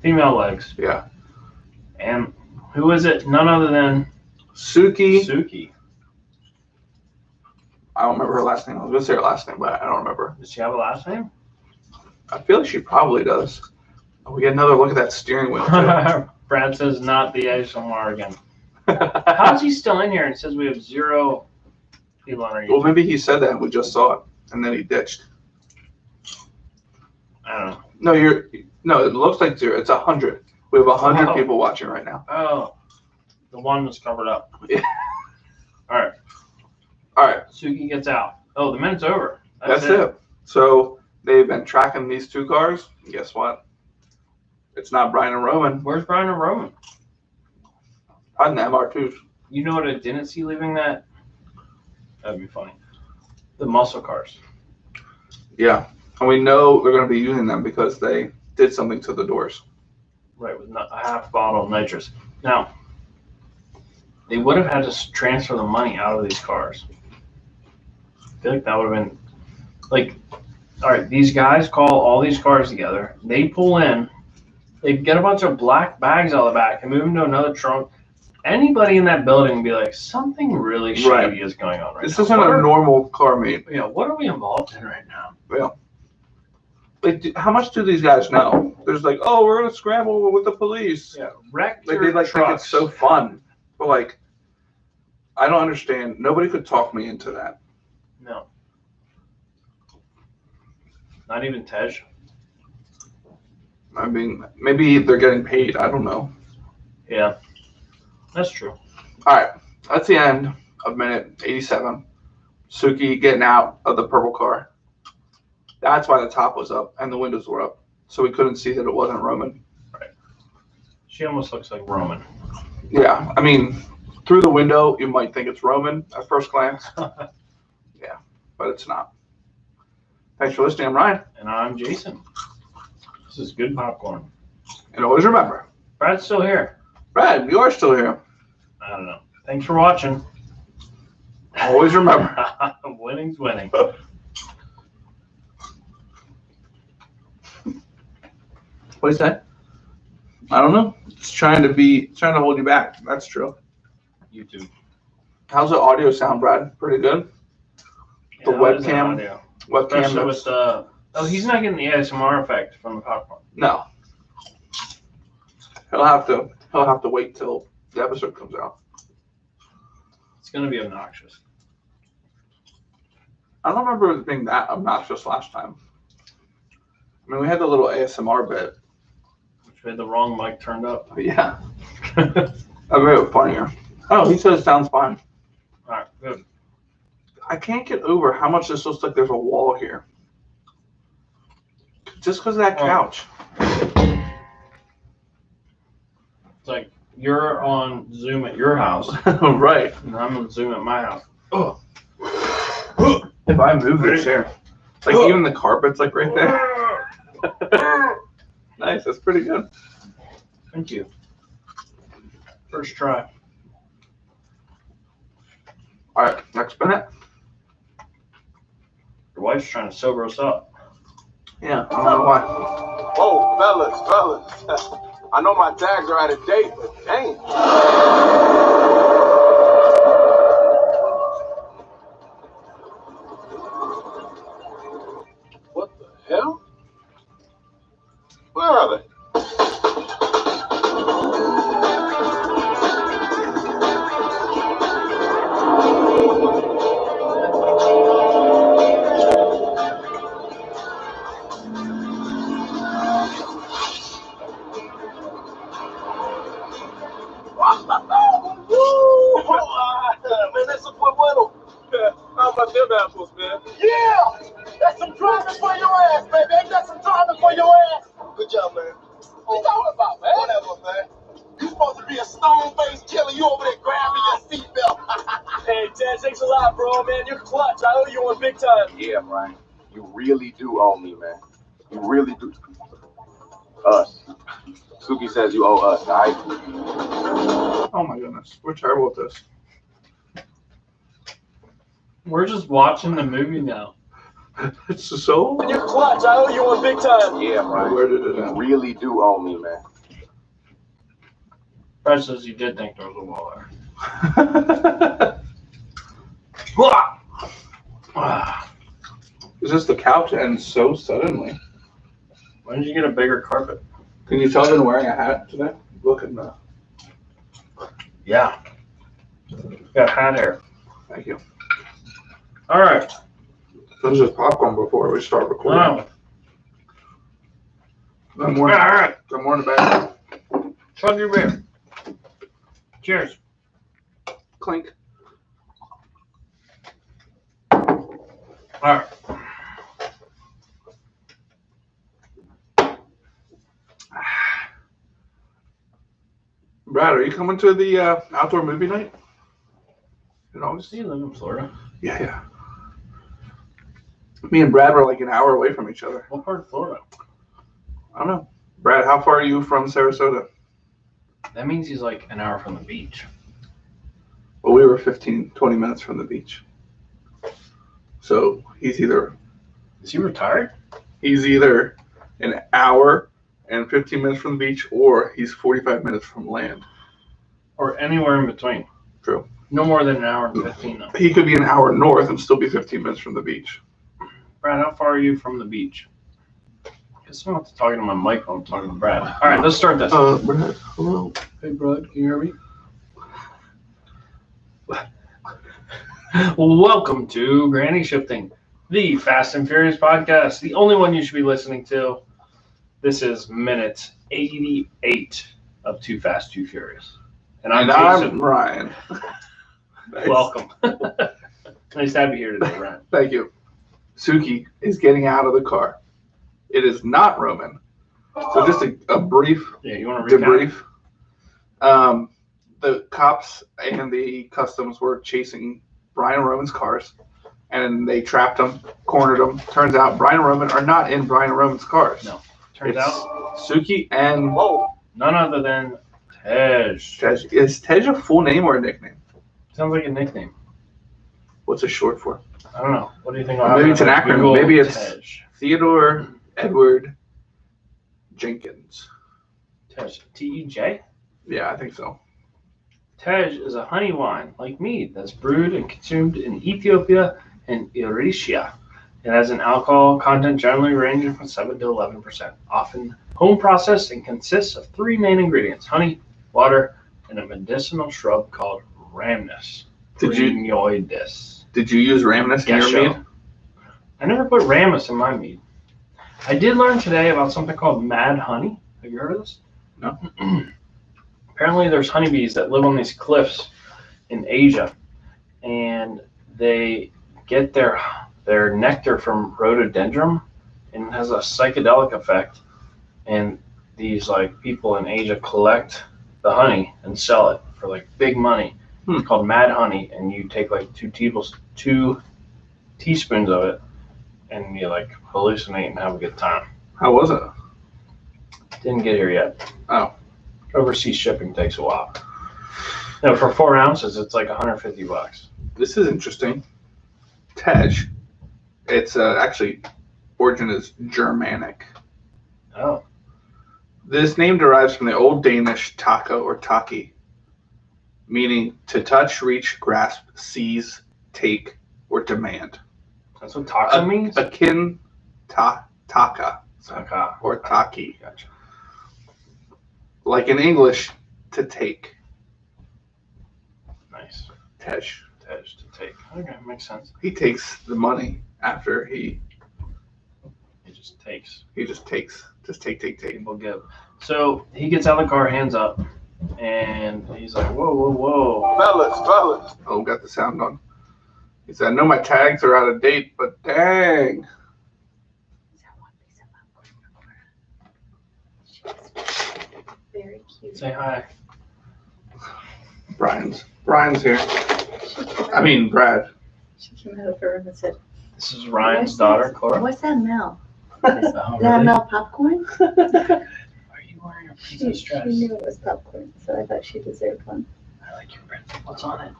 legs. Yeah. And who is it? None other than Suki. Suki. I don't remember her last name. I was going to say her last name, but I don't remember. Does she have a last name? I feel like she probably does. Oh, we get another look at that steering wheel, too. Brad says not the ASMR again. How is he still in here and says we have 0 people on our Well, YouTube? maybe he said that and we just saw it, and then he ditched. I don't know. No, it looks like 0. It's 100. We have 100 Oh. people watching right now. Oh, the one was covered up. Yeah. All right, All right, Suki gets out. Oh, the minute's over. that's it. So they've been tracking these two cars. And guess what? It's not Brian and Roman. Where's Brian and Roman? Hiding the MR2s. You know what I didn't see leaving that? That'd be funny. The muscle cars. Yeah, and we know they're going to be using them because they did something to the doors. Right, with a half bottle of nitrous. Now, they would have had to transfer the money out of these cars. I feel like that would have been, like, all right, these guys call all these cars together. They pull in. They get a bunch of black bags out of the back and move them to another trunk. Anybody in that building would be like, something really shady Right. is going on right This now. isn't What a are- normal car meet. Yeah, what are we involved in right now? Like, how much do these guys know? There's like, oh, we're going to scramble with the police. Yeah, wrecked Like, they like think trucks. it's so fun. But like, I don't understand. Nobody could talk me into that. No. Not even Tej. I mean, maybe they're getting paid. I don't know. Yeah, that's true. All right, that's the end of minute 87. Suki getting out of the purple car. That's why the top was up and the windows were up, so we couldn't see that it wasn't Roman. She almost looks like Roman. Yeah, I mean, through the window, you might think it's Roman at first glance. Yeah, but it's not. Thanks for listening. I'm Ryan. And I'm Jason. This is good popcorn. And always remember, Brad's still here. Brad, you are still here. I don't know. Thanks for watching. Always remember. Winning's winning. What is that? I don't know. It's trying to hold you back. That's true. YouTube. How's the audio sound, Brad? Pretty good. The how is that webcam- audio? Webcam. Especially with the. Oh, he's not getting the ASMR effect from the popcorn. No. He'll have to wait till the episode comes out. It's gonna be obnoxious. I don't remember it being that obnoxious last time. I mean, we had the little ASMR bit. Which we had the wrong mic turned up. But yeah. I made it funnier. Oh, he says it sounds fine. All right, good. I can't get over how much this looks like there's a wall here. Just because of that Oh. couch. It's like you're on Zoom at your house, Right. and I'm on Zoom at my house. Oh. If I move the chair. Like even the carpet's like right there. Nice, that's pretty good. Thank you. First try. All right, next minute. Your wife's trying to sober us up. Yeah, I don't know why. Whoa, fellas. I know my tags are out of date, but dang. What the hell? Where are they? them apples, man. Yeah! That's some driving for your ass, baby. Ain't that some driving for your ass? Good job, man. What you talking about, man? Whatever, man. You supposed to be a stone-faced killer. You over there grabbing your seatbelt. Hey, Ted, thanks a lot, bro, man. You're clutch. I owe you one big time. Yeah, Brian. You really do owe me, man. You really do. Us. Suki says you owe us, all right? Oh my goodness, we're terrible at this. We're just watching the movie now. It's so. You're clutch. I owe you one big time. Yeah, Brian. Where did it You end? really do owe me, man. Fred says you did think there was a wall there. It's just the couch ends so suddenly. When did you get a bigger carpet? Can you tell I've been wearing a hat today? Look at that. Yeah. Got hat hair. Thank you. All right. This is popcorn before we start recording. Wow. Good All morning. right. Good morning, back. Chug your beer. Cheers. Clink. All right. Brad, are you coming to the outdoor movie night? In August? Do you live in Florida? Yeah. Me and Brad were like an hour away from each other. What part of Florida? I don't know. Brad, how far are you from Sarasota? That means he's like an hour from the beach. Well, we were 15, 20 minutes from the beach. So he's either Is he retired? an hour and 15 minutes from the beach, or he's 45 minutes from land. Or anywhere in between? True. No more than an hour and 15 though. He could be an hour north and still be 15 minutes from the beach. Brad, how far are you from the beach? Guess I'm not talking to my mic when I'm talking to Brad. All right, let's start this. Brad, hello. Hey, Brad, can you hear me? Welcome to Granny Shifting, the Fast and Furious podcast, the only one you should be listening to. This is minute 88 of Too Fast, Too Furious. And I'm Jason. Ryan. Nice. Welcome. Nice to have you here today, Ryan. Thank you. Suki is getting out of the car. It is not Roman. So just a brief Yeah, you want to recap? debrief. The cops and the customs were chasing Brian Roman's cars, and they trapped him, cornered him. Turns out Brian and Roman are not in Brian Roman's cars. No. Turns It's out, Suki and none other than Tej. Tej. Is Tej a full name or a nickname? Sounds like a nickname. What's it short for? I don't know. What do you think? Maybe it's an acronym. Google Maybe it's Tej. Theodore Edward Jenkins. Tej. Tej? Yeah, I think so. Tej is a honey wine, like mead, that's brewed and consumed in Ethiopia and Eritrea. It has an alcohol content generally ranging from 7 to 11%, often home processed, and consists of 3 main ingredients: honey, water, and a medicinal shrub called rhamnus. Did you use Ramnus in your mead? I never put rhamnus in my mead. I did learn today about something called mad honey. Have you heard of this? No. Apparently there's honeybees that live on these cliffs in Asia, and they get their nectar from rhododendron, and it has a psychedelic effect, and these like people in Asia collect the honey and sell it for like big money. It's called mad honey, and you take like 2 teaspoons of it, and you like hallucinate and have a good time. How was it? Didn't get here yet. Oh. Overseas shipping takes a while. No, for 4 ounces, it's like $150. This is interesting. Tej. It's actually origin is Germanic. Oh, This name derives from the Old Danish taka or taki, meaning to touch, reach, grasp, seize, take, or demand. that's what taco means? Akin taka Taka. or taki. Gotcha. Like in English, to take. Nice. Tej. Tej to take. Okay, makes sense. He takes the money after he It just takes. just takes. Just take. People give. So he gets out of the car, hands up, and he's like, whoa. Fellas. Oh, got the sound on. He said, I know my tags are out of date, but dang. Very cute. Say hi. Brian's here. I mean, Brad. She came over and said, This is Ryan's "What's daughter, this? Cora. What's that Mel? Oh, Is that really? Mel popcorn?" Are you wearing a piece of She dress? knew it was popcorn, so I thought she deserved one. I like your print. What's on it?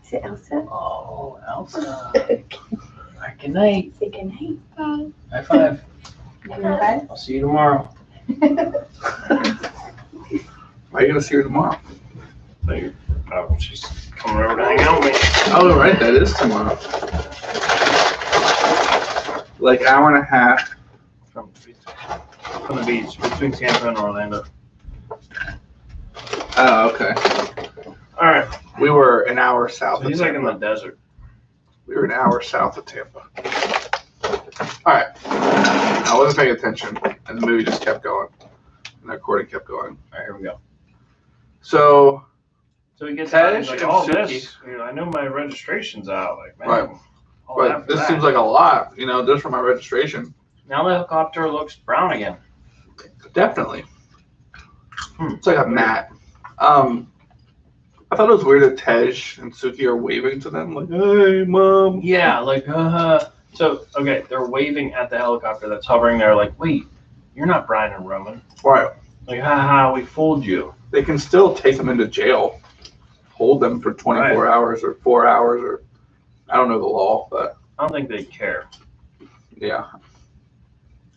Is it Elsa? Oh, Elsa. All right, good night. Say good night. High five. Good night. I'll see you tomorrow. Why are you going to see her tomorrow? Oh, she's coming over to hang out with me. Oh, right. That is tomorrow. Like hour and a half. From the beach, between Tampa and Orlando. Oh, okay. All right. We were an hour south So of he's like in Tampa. the desert. We were an hour south of Tampa. All right. I wasn't paying attention, and the movie just kept going. And the recording kept going. All right, here we go. So, So he gets Tej out, he's like, and all Suki. this, I know my registration's out. Like, man, Right. all that but for this that. seems like a lot, just for my registration. Now the helicopter looks brown again. Definitely. Hmm. It's like a mat. I thought it was weird that Tej and Suki are waving to them, like, hey, mom. Yeah, like, So, okay, they're waving at the helicopter that's hovering there, like, wait, you're not Brian and Roman. Right. Like, haha, we fooled you. They can still take them into jail, hold them for 24 hours or 4 hours, or I don't know the law, but I don't think they care. yeah.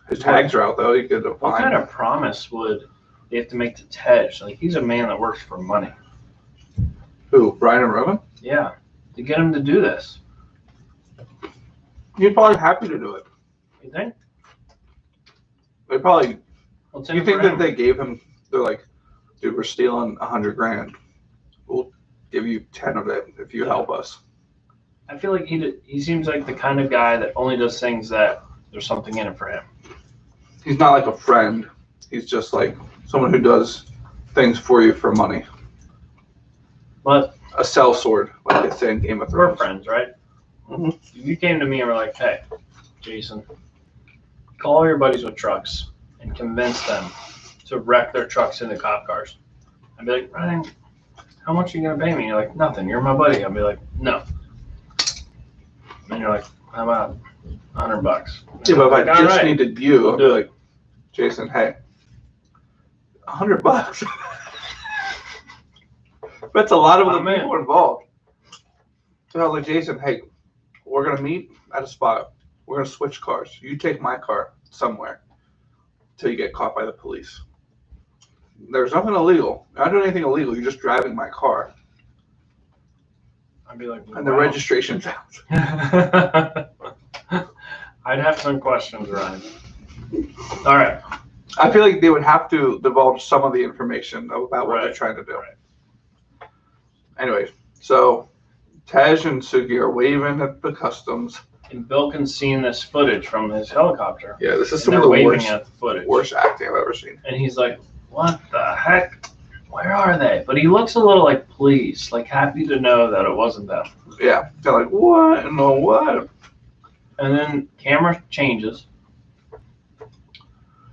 His tags are out, though. You could What find kind of promise would they have to make to Tej? Like, he's a man that works for money. Who, Brian and Roman? Yeah, to get him to do this. You're probably happy to do it. You think? They probably. What's in You it think for that him? they gave him? They're like, dude, we're stealing $100,000. We'll give you 10 of it if you help us. I feel like he seems like the kind of guy that only does things that there's something in it for him. He's not like a friend. He's just like someone who does things for you for money. But A sellsword, like they say in Game of we're Thrones. friends, right? Mhm. You came to me and were like, hey, Jason, call all your buddies with trucks and convince them to wreck their trucks into cop cars. I'd be like, Ryan, how much are you going to pay me? You're like, nothing. You're my buddy. I'd be like, no. And you're like, how about $100? Yeah, but if I Like, just all right. needed you, We'll I'd be do it. like, Jason, hey, $100. That's a lot of Oh, other man. people involved. So I was like, Jason, hey, we're gonna meet at a spot. We're gonna switch cars. You take my car somewhere till you get caught by the police. There's nothing illegal. You're not doing anything illegal. You're just driving my car, I'd be like, and the wow. registration's out. I'd have some questions, Ryan. All right. I feel like they would have to divulge some of the information about what they're Right. trying to do. Right. Anyways, so Tej and Suki are waving at the customs. And Bill can see this footage from his helicopter. Yeah, this is And some they're of the waving at the footage. worst acting I've ever seen. And he's like, what the heck? Where are they? But he looks a little like pleased, like happy to know that it wasn't them. Yeah, they're like, what? No, what? And then camera changes.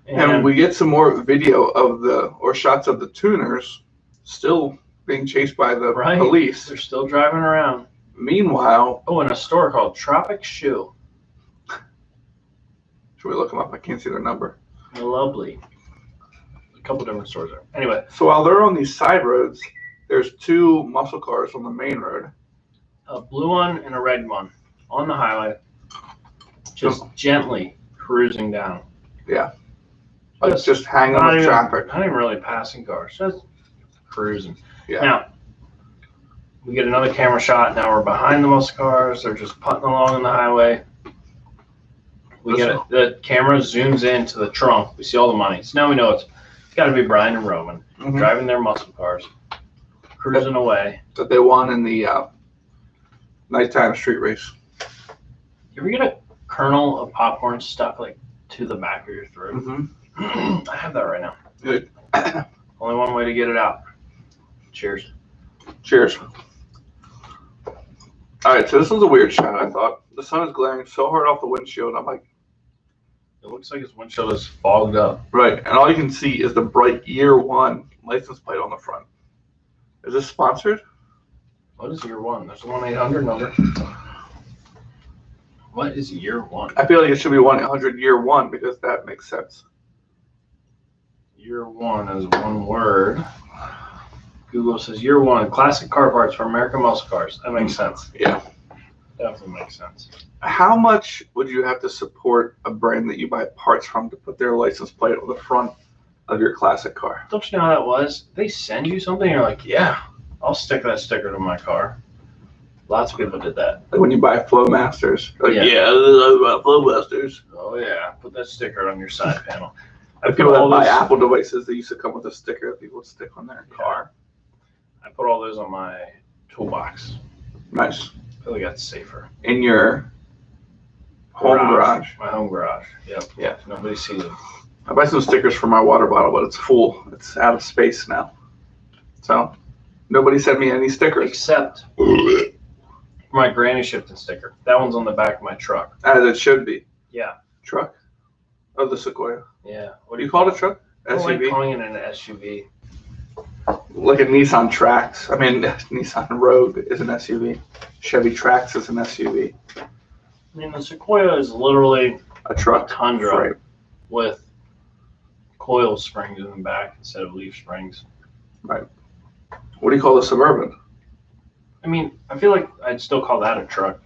And we get some more video of shots of the tuners still being chased by the Right. police. They're still driving around. Meanwhile, Oh, in a store called Tropic Shoe. should we look them up? I can't see their number. Lovely. A couple different stores there. Anyway, So while they're on these side roads, there's two muscle cars on the main road. a blue one and a red one on the highway, just gently cruising down. Like just hanging Not with even, traffic. not even really passing cars, just cruising. Yeah. Now, we get another camera shot. Now we're behind the muscle cars. They're just putting along on the highway. The camera zooms into the trunk. We see all the money. So now we know it's got to be Brian and Roman Mhm. driving their muscle cars, cruising away. That they won in the nighttime street race. You ever get a kernel of popcorn stuck like to the back of your throat? Mm-hmm. I have that right now. Good. Only one way to get it out. Cheers. Cheers. All right, so this was a weird shot, I thought. The sun is glaring so hard off the windshield. I'm like, It looks like his windshield is fogged up. right. And all you can see is the bright year 1 license plate on the front. Is this sponsored? What is year 1? There's a 1-800 number. What is year 1? I feel like it should be 1-800 year 1 because that makes sense. Year 1 is one word. Google says year 1, classic car parts for American muscle cars. That makes sense. Yeah. Definitely makes sense. How much would you have to support a brand that you buy parts from to put their license plate on the front of your classic car? Don't you know how that was? They send you something, you're like, yeah, I'll stick that sticker to my car. Lots of people did that. Like when you buy Flowmasters. Like, Yeah. yeah, I buy Flowmasters. Oh yeah, put that sticker on your side panel. I The put people that all buy those. Apple devices, they used to come with a sticker that people would stick on their car. I put all those on my toolbox. Nice. I feel like that's safer. In your home garage. My home garage. Yep. Yeah. Nobody sees it. I buy some stickers for my water bottle, but it's full. It's out of space now. So nobody sent me any stickers. Except my granny shifting sticker. That one's on the back of my truck. As it should be. Yeah. Truck. Oh, the Sequoia. Yeah. What do you call it, a truck? I don't like SUV? calling it an SUV. Like a Nissan Trax. I mean, Nissan Rogue is an SUV. Chevy Trax is an SUV. I mean, the Sequoia is literally A truck. Tundra Right. with coil springs in the back instead of leaf springs. What do you call the Suburban? I mean, I feel like I'd still call that a truck,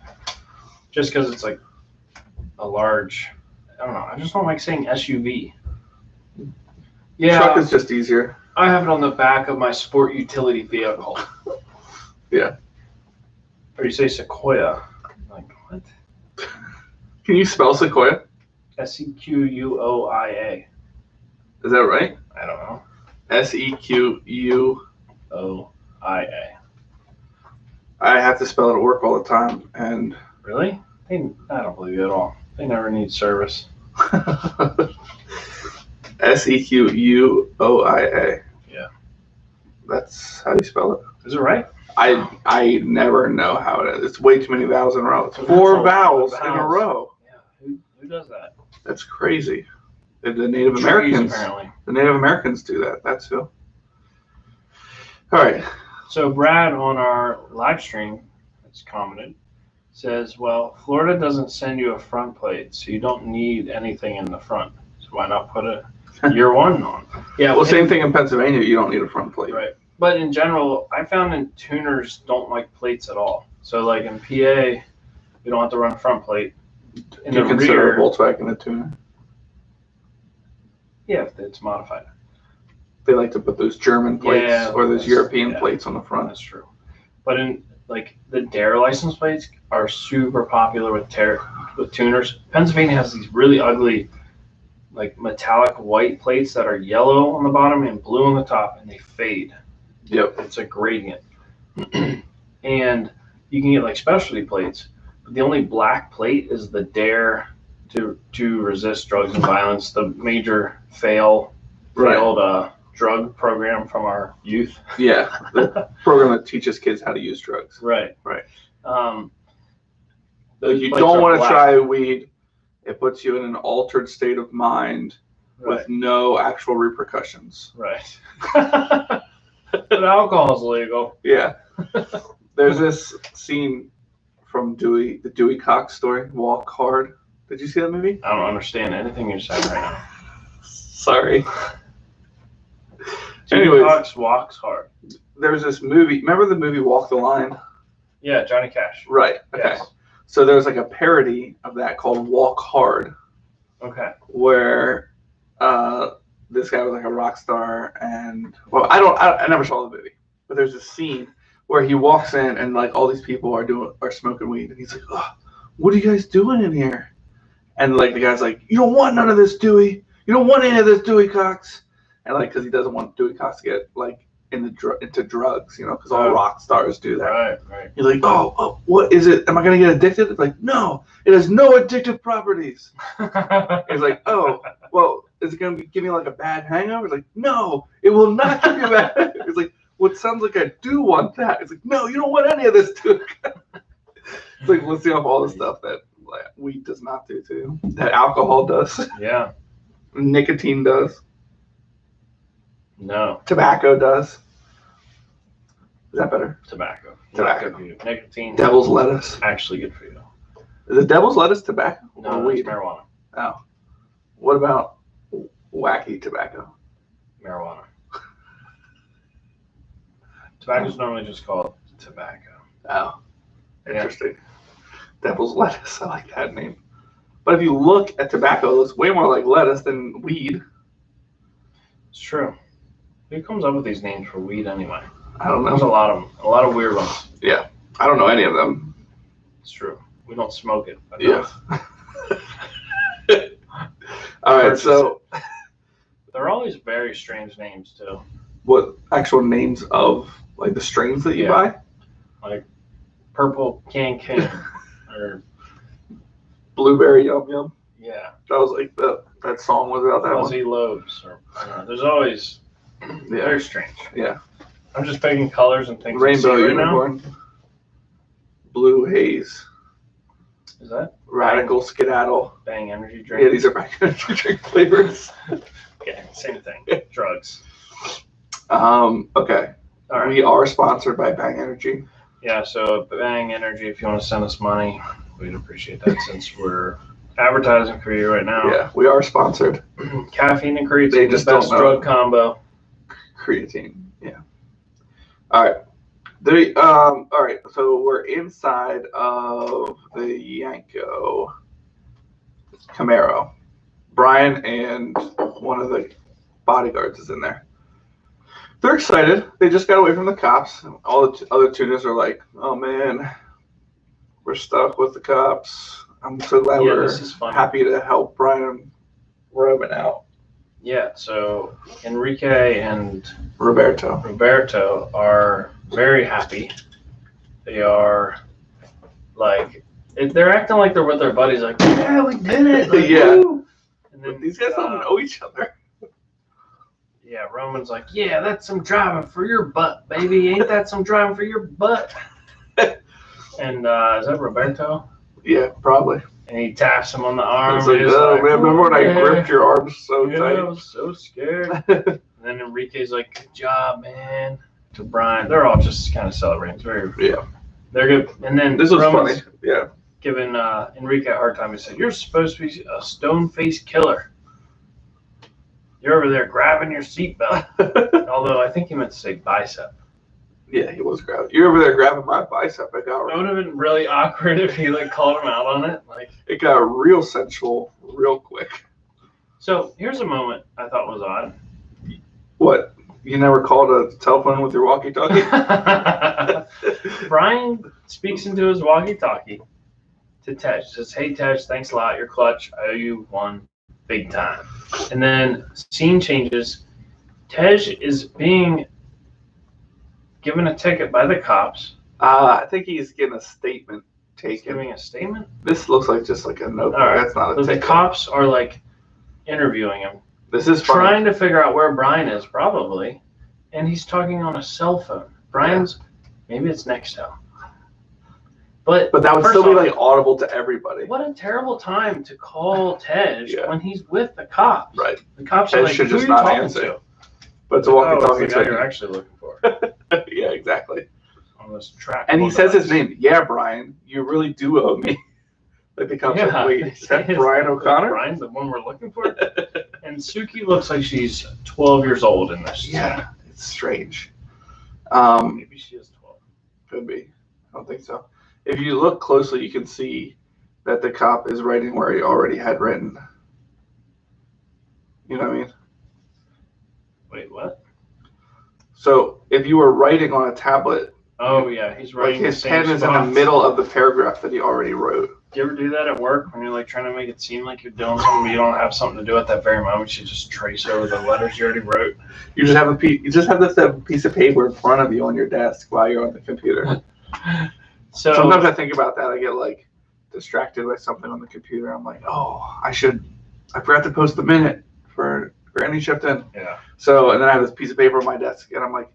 just because it's like a large. I don't know. I just don't like saying SUV. Yeah, Truck is just easier. I have it on the back of my sport utility vehicle. Yeah. Or you say Sequoia. I'm like, what? Can you spell Sequoia? Sequoia. Is that right? I don't know. SEQU. OIA. I have to spell it at work all the time, and Really? I don't believe you at all. They never need service. SEQUOIA. Yeah. That's how you spell it. Is it right? I never know how it is. It's way too many vowels in a row. It's That's 4 a vowels lot in of a vowels. row. Yeah. Who does that? That's crazy. The Native Trees, Americans. apparently. The Native Americans do that. That's who. All right. So Brad on our live stream, it's commented, says, well, Florida doesn't send you a front plate, so you don't need anything in the front. So why not put a year 1 on? Yeah. Well, same thing in Pennsylvania. You don't need a front plate. Right. But in general, I found in tuners don't like plates at all. So like in PA, you don't have to run a front plate. In Do you the consider rear, a Volkswagen a tuner? yeah, if it's modified. They like to put those German plates Yeah, or those that's- European yeah. plates on the front. That's true. But in like the Dare license plates are super popular with tuners. Pennsylvania has these really ugly, like metallic white plates that are yellow on the bottom and blue on the top, and they fade. Yep. It's a gradient. And you can get like specialty plates, but the only black plate is the Dare to resist drugs and violence, the major failed drug program from our youth. Yeah. The program that teaches kids how to use drugs. Right. Right. Those If you plates don't are want to black. try weed, it puts you in an altered state of mind Right. with no actual repercussions. Right. But alcohol's legal. Yeah. There's this scene from Dewey, the Dewey Cox story, Walk Hard. Did you see that movie? I don't understand anything you're saying right now. Sorry. Jimmy Anyways. Cox walks hard. There's this movie. Remember the movie Walk the Line? Yeah, Johnny Cash. Right. Okay. Yes. So there's like a parody of that called Walk Hard, Okay. where this guy was like a rock star, and well, I never saw the movie, but there's a scene where he walks in and like all these people are smoking weed, and he's like, oh, what are you guys doing in here? And like the guy's like, you don't want none of this, Dewey. You don't want any of this, Dewey Cox. And like, because he doesn't want Dewey Cox to get like into drugs, you know, because all rock stars do that. Right. He's like, oh, what is it? Am I gonna get addicted? It's like, no, it has no addictive properties. He's like, oh, well, is it gonna give me like a bad hangover? It's like, no, it will not give you a bad hangover. It's like, well, it sounds like I do want that. It's like, no, you don't want any of this, dude. It's like listing off all the stuff that like, weed does not do too. That alcohol does. Yeah. Nicotine does. No. Tobacco does. Is that better? Tobacco. Tobacco. Not good for you. Nicotine. Devil's lettuce. Actually good for you. Is it devil's lettuce tobacco or No, weed? it's marijuana. Oh. What about wacky tobacco? Marijuana. Tobacco's normally just called tobacco. Oh. Yeah. Interesting. Devil's lettuce. I like that name. But if you look at tobacco, it looks way more like lettuce than weed. It's true. Who comes up with these names for weed anyway? I don't There's a know. lot of them. A lot of weird ones. Yeah. I don't know any of them. It's true. We don't smoke it. Yeah. All right. So They're always very strange names too. what actual names of like the strains that you Yeah. buy? Like Purple Can or Blueberry Yum Yum. yeah, That was like that song was about that one. Fuzzy Lobes or there's always Yeah. very strange. Yeah. I'm just picking colors and things. I see Rainbow right now. Unicorn. Blue Haze. Is that Radical Skedaddle. Bang energy drink? Yeah, these are back energy drink flavors. Okay, same thing. Drugs. Okay. All right. We are sponsored by Bang Energy. Yeah, so Bang Energy, if you want to send us money, we'd appreciate that since we're advertising for you right now. Yeah, we are sponsored. Caffeine and creatine, They the just best don't know. drug combo. Creatine. Yeah. All right. All right. So we're inside of the Yanko Camaro. Brian and one of the bodyguards is in there. They're excited. They just got away from the cops. All the other tuners are like, "Oh man, we're stuck with the cops. I'm so glad Yeah, we're this is fun. happy to help Brian and Robin out." Yeah, so Enrique and Roberto. are very happy. They are like, they're acting like they're with their buddies, like, yeah, we did it. Like, Yeah. woo. And But these guys don't know each other. Yeah, Roman's like, yeah, that's some driving for your butt, baby. Ain't that some driving for your butt? And is that Roberto? Yeah, probably. And he taps him on the arm. It's like, and he's oh like, man, remember when I yeah. gripped your arms so Yeah, I was so scared. tight? And then Enrique's like, good job, man. To Brian. They're all just kind of celebrating. It's very, Yeah. they're good. And then This was Roman's funny. Yeah. giving Enrique a hard time. He said, you're supposed to be a stone-faced killer. You're over there grabbing your seatbelt. Although I think he meant to say bicep. Yeah, he was grabbing. You're over there grabbing my bicep. It got It would have been really awkward if he like called him out on it. Like, it got real sensual real quick. so here's a moment I thought was odd. What? You never called a telephone with your walkie-talkie? Brian speaks into his walkie-talkie to Tej. Says, hey Tej, thanks a lot. You're clutch. I owe you one big time. And then scene changes. Tej is being given a ticket by the cops. I think he's getting a statement He's taken. giving a statement. This looks like just like a notebook. All right. That's not a So the ticket. cops are like interviewing him, This is funny. trying to figure out where Brian is, probably, and he's talking on a cell phone. Brian's, maybe it's Nextel. But But that would first still be off, like audible to everybody. what a terrible time to call Tej Yeah. when he's with the cops. Right. The cops Tej are like, should who are just you not talking answer. to? But it's a Oh, it's walkie-talkie. the guy so- you're actually looking for Yeah, exactly. on this track. And he says his name. Yeah, Brian, you really do owe me. Like the cops Yeah. like, wait, is that Brian O'Connor? Brian, the one we're looking for? And Suki looks like she's 12 years old in this. Yeah, it's strange. Maybe she is 12. Could be. I don't think so. If you look closely, you can see that the cop is writing where he already had written. You know what I mean? Wait, what? So if you were writing on a tablet, Oh, yeah, he's like writing his the same pen is in the spots. middle of the paragraph that he already wrote. Do you ever do that at work when you're like trying to make it seem like you're doing something, but you don't have something to do at that very moment? You just trace over the letters you already wrote. You just have a piece. You just have this piece of paper in front of you on your desk while you're on the computer. So Sometimes I think about that. I get like distracted by something on the computer. I'm like, oh, I forgot to post the minute for Granny Shipped In. yeah, So, and then I have this piece of paper on my desk, and I'm like,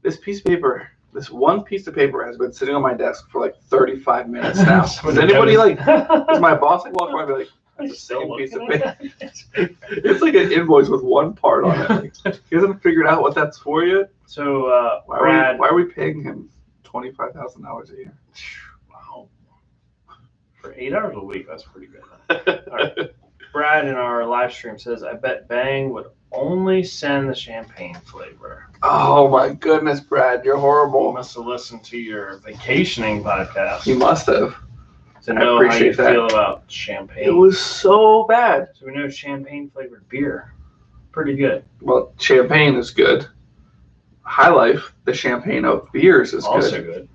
this piece of paper This one piece of paper has been sitting on my desk for like 35 minutes now. Does Somebody anybody like? noticed. Does my boss like walk around and be like, Are you "That's the still same piece of looking paper"? at it? It's like an invoice with one part on it. Like, he hasn't figured out what that's for yet. So, Why Brad. are we paying him $25,000 a year? Wow. For 8 hours a week, that's pretty good. All right. Brad in our live stream says, I bet Bang would only send the champagne flavor. Oh my goodness, Brad, you're You horrible. must have listened to your vacationing podcast You must have. to I know how you appreciate that. feel about champagne. It was so bad. So we know champagne flavored beer. Pretty good. Well, champagne is good. High Life, the champagne of beers, is Also good. good.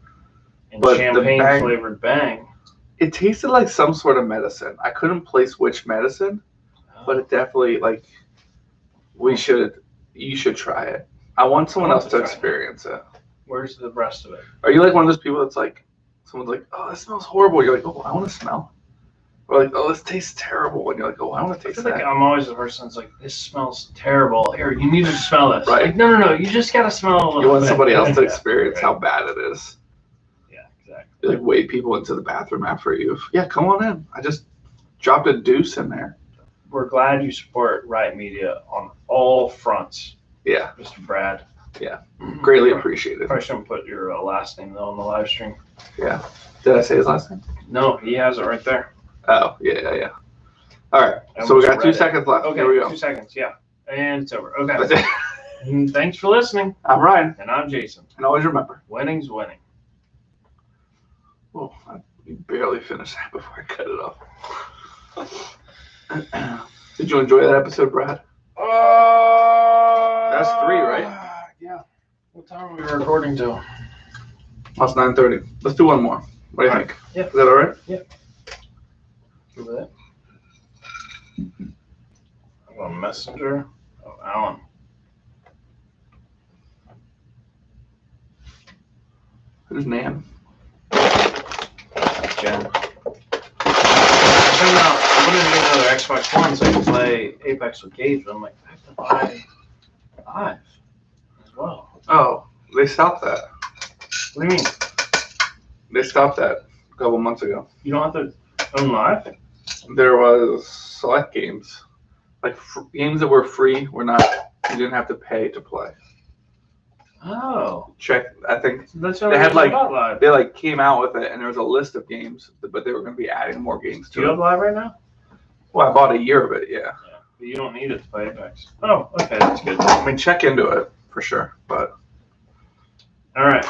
And But the champagne Bang- flavored Bang. It tasted like some sort of medicine. I couldn't place which medicine, but it definitely you should try it. I want someone I want else to to try it. experience it. Where's the rest of it? Are you like one of those people that's like, someone's like, oh, this smells horrible. You're like, oh, I want to smell. Or like, oh, this tastes terrible. And you're like, oh, I want to I taste feel like that. I'm always the person that's like, this smells terrible. Here, you need to smell this. Right. Like, no. You just got to smell a little You want bit. somebody else to Yeah, experience right. how bad it is. Yeah, exactly. You like wait people into the bathroom after you. Yeah, come on in. I just dropped a deuce in there. We're glad you support Riot Media on all fronts, Yeah, Mr. Brad. Yeah. greatly appreciated. Probably shouldn't put your last name though on the live stream. Yeah. Did I say his last name? No, he has it right there. Oh, yeah. All right. I So we almost got 2 read it. seconds left. Okay, Here we go. 2 seconds. Yeah, and it's over. Okay. That's it. And thanks for listening. I'm Ryan, And I'm Jason. and always remember. Winning's winning. Oh, I barely finished that before I cut it off. Did you enjoy that episode, Brad? That's 3, right? Yeah. What time are we recording till? That's 9:30. Let's do one more. What do you All think? Yeah. Is that all right? Who that? I'm on Messenger. Oh, Alan. Who's Nan? Jen. I'm gonna get another Xbox One so I can play Apex with Gage, but I'm like, I have to buy 5 as well. Oh, they stopped that. What do you mean? They stopped that a couple months ago. You don't have to own Live? There was select games, like games that were free, were not. You didn't have to pay to play. Oh. Check. I think That's They had, like- Live. they came out with it, and there was a list of games, but they were going to be adding more games Do you to have it. Live right now? Well, I bought a year of it. Yeah. But you don't need it to play Apex. Oh, okay, that's good. I mean, check into it for sure, but All right.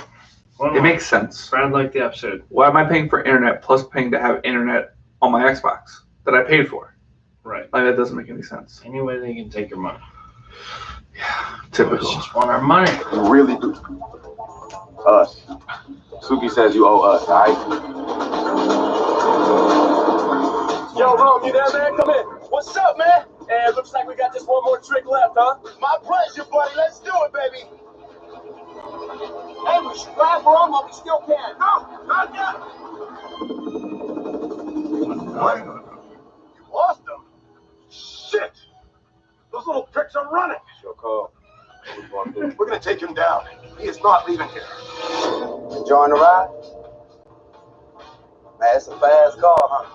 One it more. makes sense. Brad liked the episode. Why am I paying for internet plus paying to have internet on my Xbox that I paid for? Right. Like, that doesn't make any sense. Any way they can take your money. Yeah, Boys typical. just want our money. You really do. Us. Suki says you owe us, alright? Yo, Rome, you there, man? Come in. What's up, man? And looks like we got just one more trick left, huh? My pleasure, buddy. Let's do it, baby. Hey, we should grab for him while we still can. No, not yet. What? You lost him? Shit. Those little pricks are running. Sure call. We're going to take him down. He is not leaving here. Enjoying the ride? Man, it's a fast car, huh?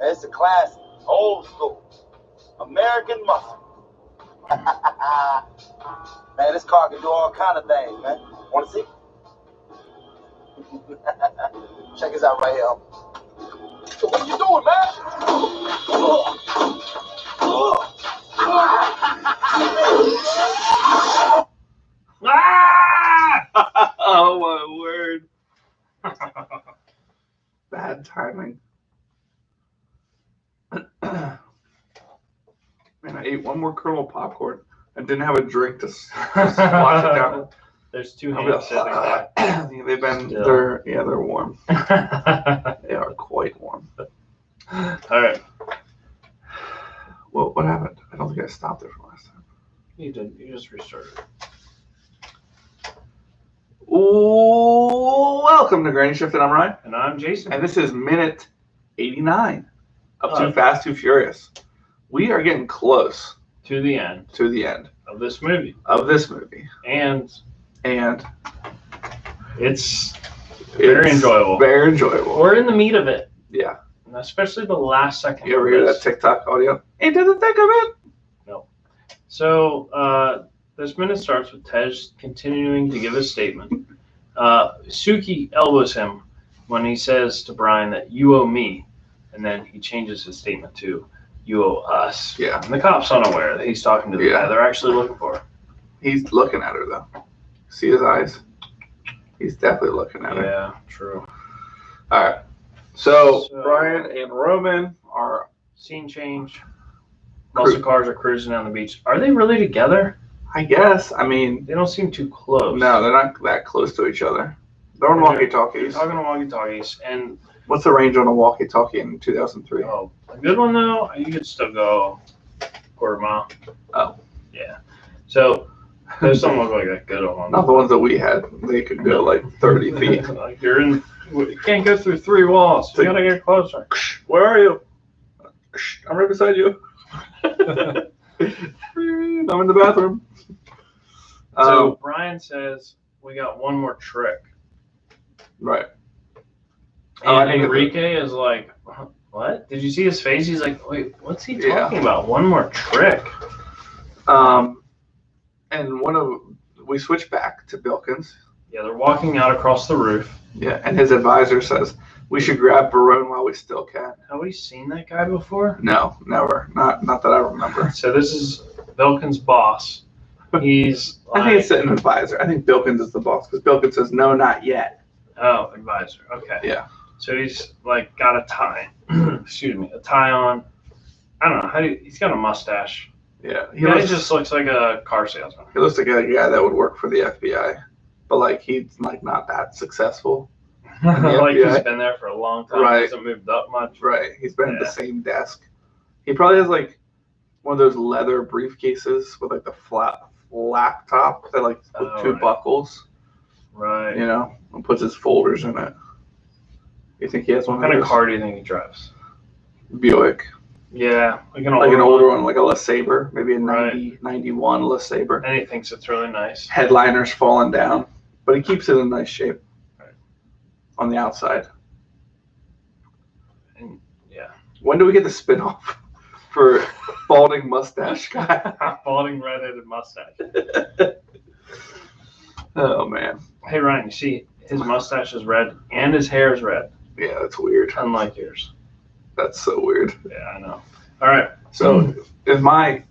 It's a classic. Old school. American muscle. Man, this car can do all kind of things, man. Want to see? Check this out right here. So what are you doing, man? Ah! Oh my word! Bad timing. Man, I ate one more kernel of popcorn and didn't have a drink to wash it down. There's 2 I'm hands sitting there. They've been, Still. they're warm. All They are quite warm. right. Well, what happened? I don't think I stopped it from last time. You did. You just restarted. Ooh, welcome to Granny Shift, and I'm Ryan. And I'm Jason. And this is minute 89 of Too Oh. Fast, Too Furious. We are getting close To the end to the end of this movie. of this movie. And and It's very enjoyable. Very enjoyable. We're in the meat of it, Yeah. and especially the last second. You ever of hear this. that TikTok audio? Into the thick of it. So this minute starts with Tej continuing to give his statement. Suki elbows him when he says to Brian that you owe me, and then he changes his statement to you owe us. Yeah. And the cop's unaware that he's talking to the guy they're actually looking for. He's looking at her though. See his eyes? He's definitely looking at her. Yeah, true. All right. So Brian and Roman are scene change. Muscle cars are cruising down the beach. Are they really together? I guess. I mean, they don't seem too close. No, they're not that close to each other. They're on walkie-talkies. Talking on walkie-talkies, and what's the range on a walkie-talkie in 2003? Oh, a good one though. You could still go quarter mile. Oh, yeah. So there's some look like that good one. Not the ones that we had. They could go like 30 feet. Like you're in. You can't go through 3 walls. You gotta get closer. Where are you? I'm right beside you. I'm in the bathroom. So Brian says we got one more trick. Right. And Enrique is like, what? Did you see his face? He's like, wait, what's he talking about? One more trick. And we switch back to Bilkins. Yeah, they're walking out across the roof. Yeah, and his advisor says we should grab Barone while we still can. Have we seen that guy before? No, never. Not that I remember. So this is Bilkins' boss. He's I think it's an advisor. I think Bilkins is the boss because Bilkins says no, not yet. Oh, advisor. Okay. Yeah. So he's like got a tie. Excuse me, a tie on. I don't know he's got a mustache. Yeah. He just looks like a car salesman. He looks like a guy that would work for the FBI, but like he's like not that successful. Like he's been there for a long time. Right. He hasn't moved up much. Right. He's been at the same desk. He probably has like one of those leather briefcases with like the flat laptop that like with two buckles. Right. You know, and puts his folders in it. You think he has one? What kind of car do you think he drives? Buick. Yeah, like an older one, like a LeSabre, maybe a 91 LeSabre. And he thinks it's really nice. Headliner's falling down, but he keeps it in nice shape on the outside. And yeah. When do we get the spin-off for balding mustache guy? Balding redheaded mustache. Oh man. Hey Ryan, you see his mustache is red and his hair is red. Yeah, that's weird. Unlike yours. That's so weird. Yeah, I know. All right. So if my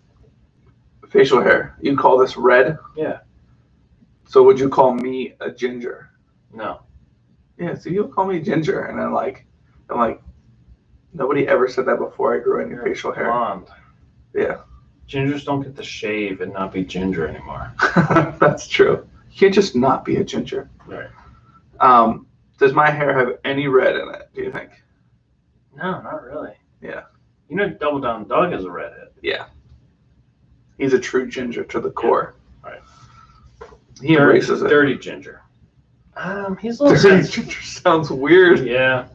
facial hair, you'd call this red? Yeah. So would you call me a ginger? No. Yeah, so you'll call me ginger, and then I'm like, nobody ever said that before I grew any facial hair. Blonde. Yeah. Gingers don't get to shave and not be ginger anymore. That's true. You can't just not be a ginger. Right. Does my hair have any red in it, do you think? No, not really. Yeah. You know Double Down Doug is a redhead. Yeah. He's a true ginger to the core. Yeah. Right. He embraces it. Dirty ginger. He's a little Dirty ginger sounds weird. Yeah.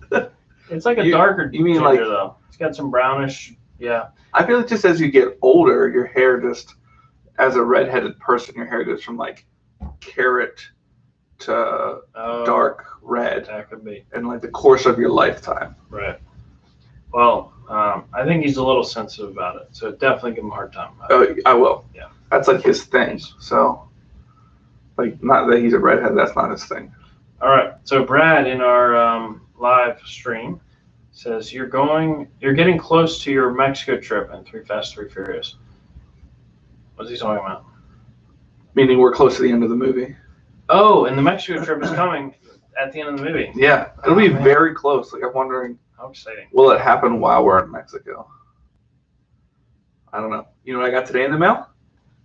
It's like a darker you mean ginger, like, though. It's got some brownish. Yeah. I feel like just as you get older, your hair just, as a redheaded person, your hair goes from like carrot to dark red. That could be. In like the course of your lifetime. Right. Well, I think he's a little sensitive about it, so definitely give him a hard time. I will. Yeah. That's like his thing. So, like, not that he's a redhead. That's not his thing. All right. So Brad in our live stream says you're getting close to your Mexico trip in 3 Fast 3 Furious. What's he talking about? Meaning we're close to the end of the movie. Oh, and the Mexico trip is coming at the end of the movie. Yeah, it'll be very close. Like, I'm wondering, how exciting. Will it happen while we're in Mexico? I don't know. You know what I got today in the mail?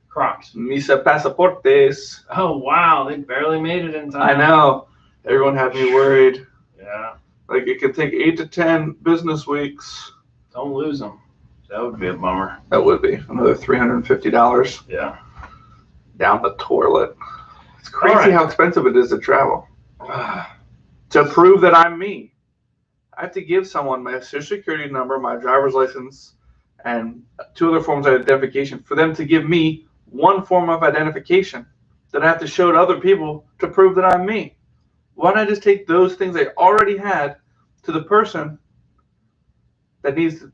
Crocs. Misa pasaportes. Oh, wow. They barely made it in time. I know. Everyone had me worried. Yeah. Like, it could take 8 to 10 business weeks. Don't lose them. That would be a bummer. That would be. Another $350. Yeah. Down the toilet. It's crazy how expensive it is to travel. To prove that I'm me, I have to give someone my social security number, my driver's license, and 2 other forms of identification for them to give me 1 form of identification that I have to show to other people to prove that I'm me. Why don't I just take those things I already had to the person that needs to,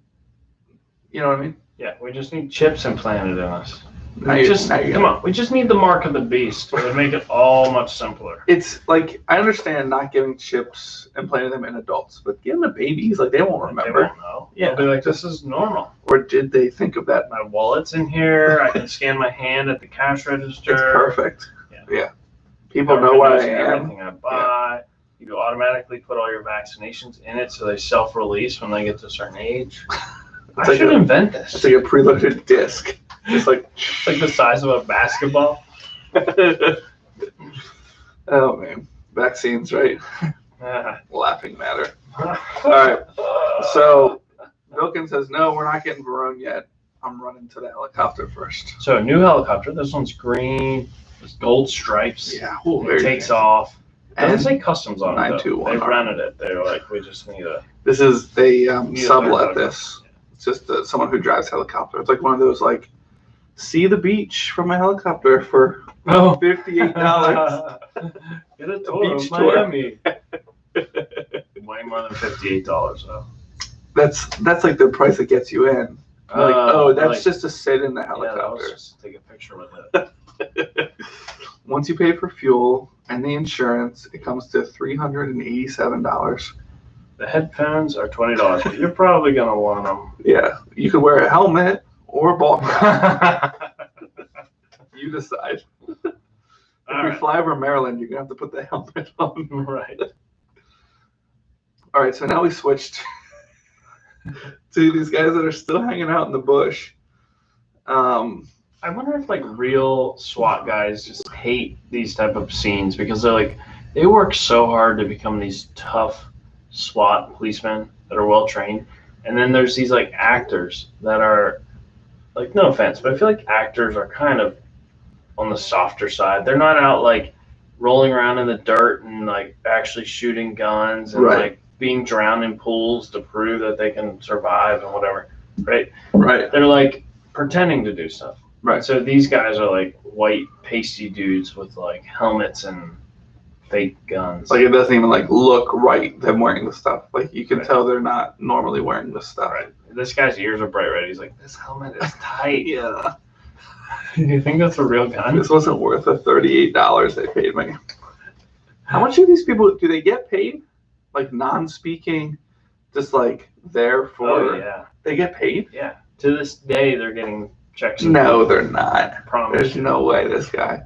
you know what I mean? Yeah, we just need chips implanted in us. Now you Come on, we just need the mark of the beast. It would make it all much simpler. It's like, I understand not giving chips and planting them in adults, but giving the babies, like, they won't They remember. won't know. Yeah. They'll be like, this is normal. Or did they think of that? My wallet's in here. I can scan my hand at the cash register. It's perfect. Yeah. Yeah. People know Government what knows I am. everything I buy. You automatically put all your vaccinations in it so they self-release when they get to a certain age. I like should invent It's this. like a preloaded disc. Just like, It's like the size of a basketball. oh man, vaccines, right? Ah. Laughing matter. All right. So Vilkin says, no, we're not getting Verone yet. I'm running to the helicopter first. So new helicopter. This one's green. There's gold stripes. Yeah. Ooh, It very takes fancy. off. Doesn't And say customs on it. Though. 921 They rented it. They were like, we just need a. this is they Need a sublet third this. It's just someone who drives helicopter. It's like one of those like, see the beach from a helicopter for Oh. $58. Get a tour beach of tour. Miami. Way more than $58 though. That's like the price that gets you in. Like, oh, that's just to sit in the Yeah, that was helicopter. just to take a picture with it. Once you pay for fuel and the insurance, it comes to $387. The headphones are $20, but you're probably gonna want them. Yeah, you could wear a helmet or a ball cap. You decide. If we Alright. fly over Maryland, you're gonna have to put the helmet on. Right. All right, so now we switched to these guys that are still hanging out in the bush. I wonder if like real SWAT guys just hate these type of scenes because they're like they work so hard to become these tough SWAT policemen that are well trained, and then there's these like actors that are like, no offense, but I feel like actors are kind of on the softer side. They're not out like rolling around in the dirt and like actually shooting guns and Right. like being drowned in pools to prove that they can survive and whatever, right? Right. They're like pretending to do stuff. Right. So these guys are like white pasty dudes with like helmets and fake guns. Like it doesn't even like look right them wearing the stuff. Like you can Right. tell they're not normally wearing this stuff. Right. This guy's ears are bright red. He's like, this helmet is tight. Yeah. Do you think that's a real gun? This wasn't worth the $38 they paid me. How much do these people do they get paid? Like non-speaking, just like there for Oh yeah, they get paid? yeah. To this day, they're getting checks. No, they're not. I promise. There's no way this guy.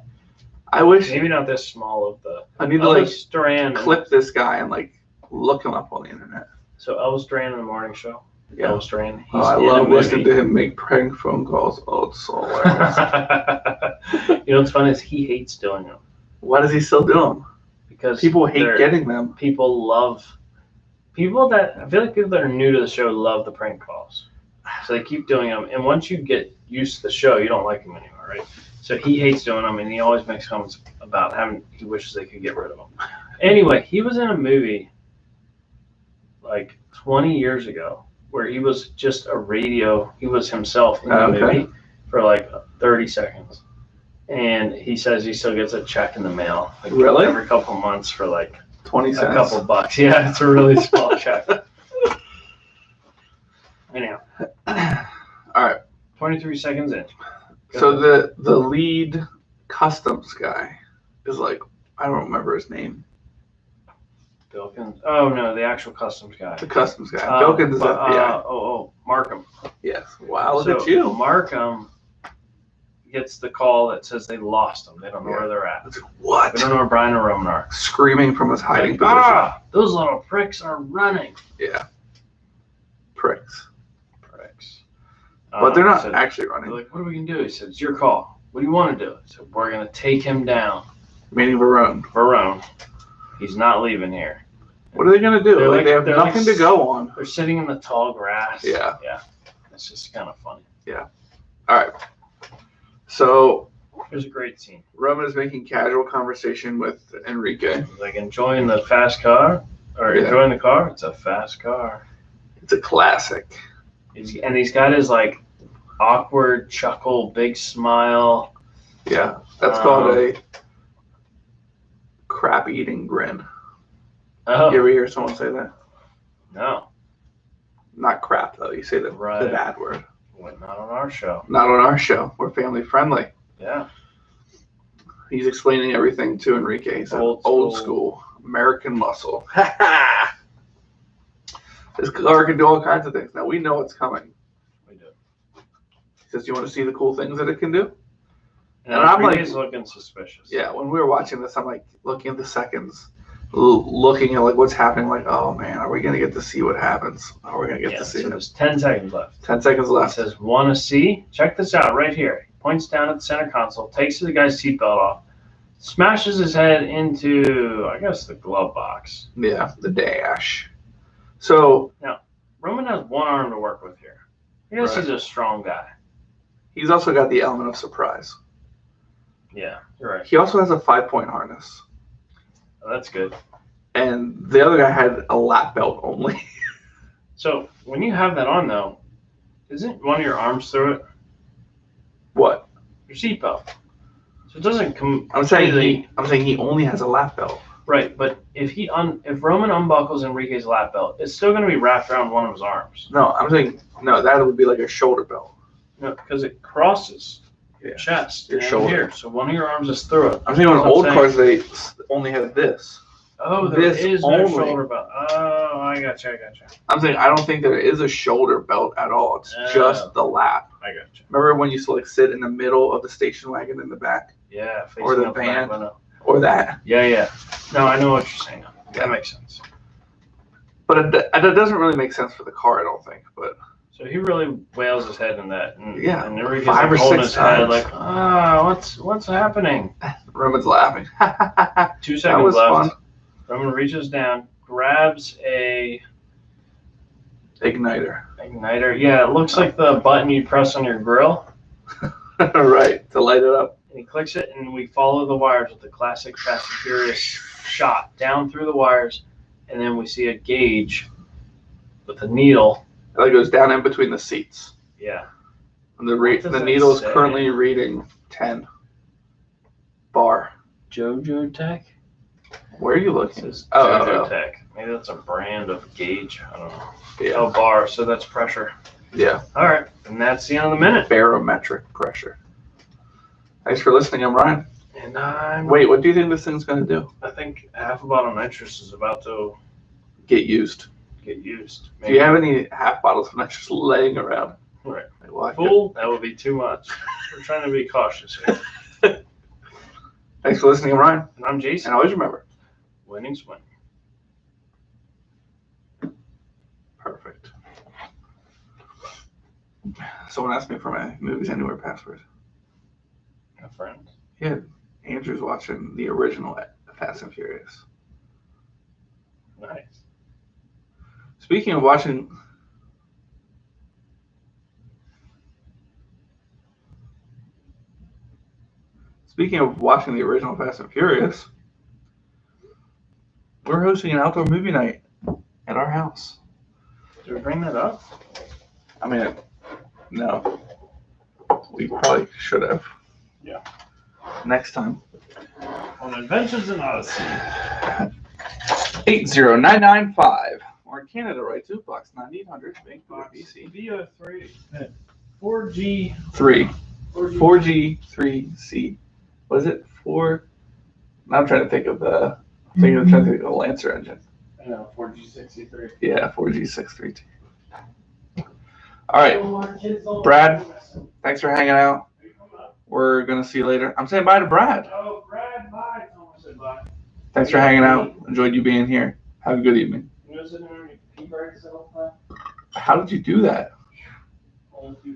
I wish Maybe not this small of the. I need to like Elvis Duran. clip this guy and like look him up on the internet. So Elvis Duran in the morning show. Yeah. Elvis Duran. He's Oh, I in a love listening movie. to him make prank phone calls. Oh, it's so hilarious. You know what's funny is he hates doing them Why does he still do them? because People hate they're- getting them. People love people that I feel like people that are new to the show love the prank calls, so they keep doing them. And once you get used to the show, you don't like them anymore, right? So he hates doing them, and he always makes comments about having. He wishes they could get rid of them. Anyway, he was in a movie like 20 years ago where he was just a radio. He was himself in the Okay. movie for like 30 seconds. And he says he still gets a check in the mail like Really? every couple months for like 20 a cents. couple bucks. Yeah, it's a really small check. Anyhow, All right. 23 seconds in. So the lead customs guy is like, I don't remember his name. Bilkins. Oh no, the actual customs guy. The customs guy. Bilkins is FBI. Markham. Yes. Wow, look So at you. Markham gets the call that says they lost him. They don't know Yeah. where they're at. It's like, They what? don't know where Brian and Roman are. Screaming from his hiding Like, position. those little pricks are running. Yeah. Pricks. Pricks. But they're not So actually they're running. like, what are we gonna do? He said, it's your call. What do you want to do? He said, we're gonna take him down. Meaning Verone. Verone. He's not leaving here. What are they going to do? They're Like, like- they have they're nothing like- to go on. They're sitting in the tall grass. Yeah. Yeah. It's just kind of funny. All right. So Here's a great scene. Roman is making casual conversation with Enrique. He's like enjoying the fast car, or Yeah. enjoying the car. It's a fast car. It's a classic. And he's got his like awkward chuckle, big smile. Yeah. That's called a crap eating grin. Oh, You ever hear someone say that? no. Not crap though. You say the Right. bad word. Well, not on our show. Not on our show. We're family friendly. Yeah. He's explaining everything to Enrique. He said, old school American muscle. This car can do all kinds of things. Now we know it's coming. We do. He says, "You want to see the cool things that it can do?" And I'm I'm like- looking suspicious. Yeah. When we were watching this, I'm like looking at the seconds, looking at like what's happening. Like, oh man, are we gonna get to see what happens? Are we gonna get Yeah, to see so it? there's 10 seconds left. 10 seconds It left. says, want to see? Check this out right here. He points down at the center console, takes the guy's seatbelt off, smashes his head into, I guess, the glove box. Yeah, the dash. So Roman has one arm to work with here. I guess Right. he's a strong guy. he's also got the element of surprise. Yeah, you're right. He also has a 5-point harness. Oh, that's good. And the other guy had a lap belt only. So when you have that on, though, isn't one of your arms through it? What? Your seatbelt. So it doesn't come. I'm saying he only has a lap belt. Right, but if if Roman unbuckles Enrique's lap belt, it's still going to be wrapped around one of his arms. No, I'm saying no. That would be like a shoulder belt. No, because it crosses your Yeah. chest Your and shoulder. here. So one of your arms is through it. I'm saying on That's what old I'm cars they only had this. Oh, there This is no only. shoulder belt. Oh, I gotcha. I'm saying I don't think there is a shoulder belt at all. It's Oh. just the lap. I gotcha. Remember when you used to like sit in the middle of the station wagon in the back, Yeah, facing Or the up back van. window. or that? Yeah. No, I know what you're saying. That makes sense. But it doesn't really make sense for the car, I don't think. But So he really wails his head in that. And, Yeah, and Enrique's 5 or like holding 6 his head times. like, what's happening? Roman's laughing. 2 That seconds was left. fun. Roman reaches down, grabs a Igniter. igniter. Yeah, it looks like the button you press on your grill. Right, to light it up. And he clicks it, and we follow the wires with the classic Fast and Furious shot down through the wires, and then we see a gauge with a needle. It like goes down in between the seats. Yeah. And the What does the that needle is say? currently reading 10 bar. JoJo Tech? Where are you It looking? says Oh, JoJo oh. Tech. Maybe that's a brand of gauge. I don't know. Yeah. Oh, bar, so that's pressure. Yeah. All right, and that's the end of the minute. Barometric pressure. Thanks for listening. I'm Ryan. And I'm Wait, what do you think this thing's going to do? I think half a bottle of nitrous is about to Get used. get used. Do you have any half bottles of nitrous laying around? Right. Like, well, I could- Full? That would be too much. We're trying to be cautious here. Thanks for listening. I'm Ryan. And I'm Jason. And always remember, Winning's winning. perfect. Someone asked me for my Movies Anywhere password. A friend. Yeah, Andrew's watching the original Fast and Furious. Nice. Speaking of watching, the original Fast and Furious, we're hosting an outdoor movie night at our house. Did we bring that up? I mean, no, we probably should have. Yeah. Next time. On Adventures in Odyssey. 80995. Or in Canada, right? 2 Box 9800, Vancouver, BC. VO3. 4G. 3. 4G3C. What is it? 4. Now I'm trying to think of the. I'm trying to think of the Lancer engine. I know, 4G63. Yeah, 4G632. All right, Brad. Thanks for hanging out. We're gonna see you later. I'm saying bye to Brad. Oh, Brad, bye. Thomas said bye. Thanks for hanging out. Enjoyed you being here. Have a good evening. You know, sitting there, pee breaks and all that. How did you do that? Old people.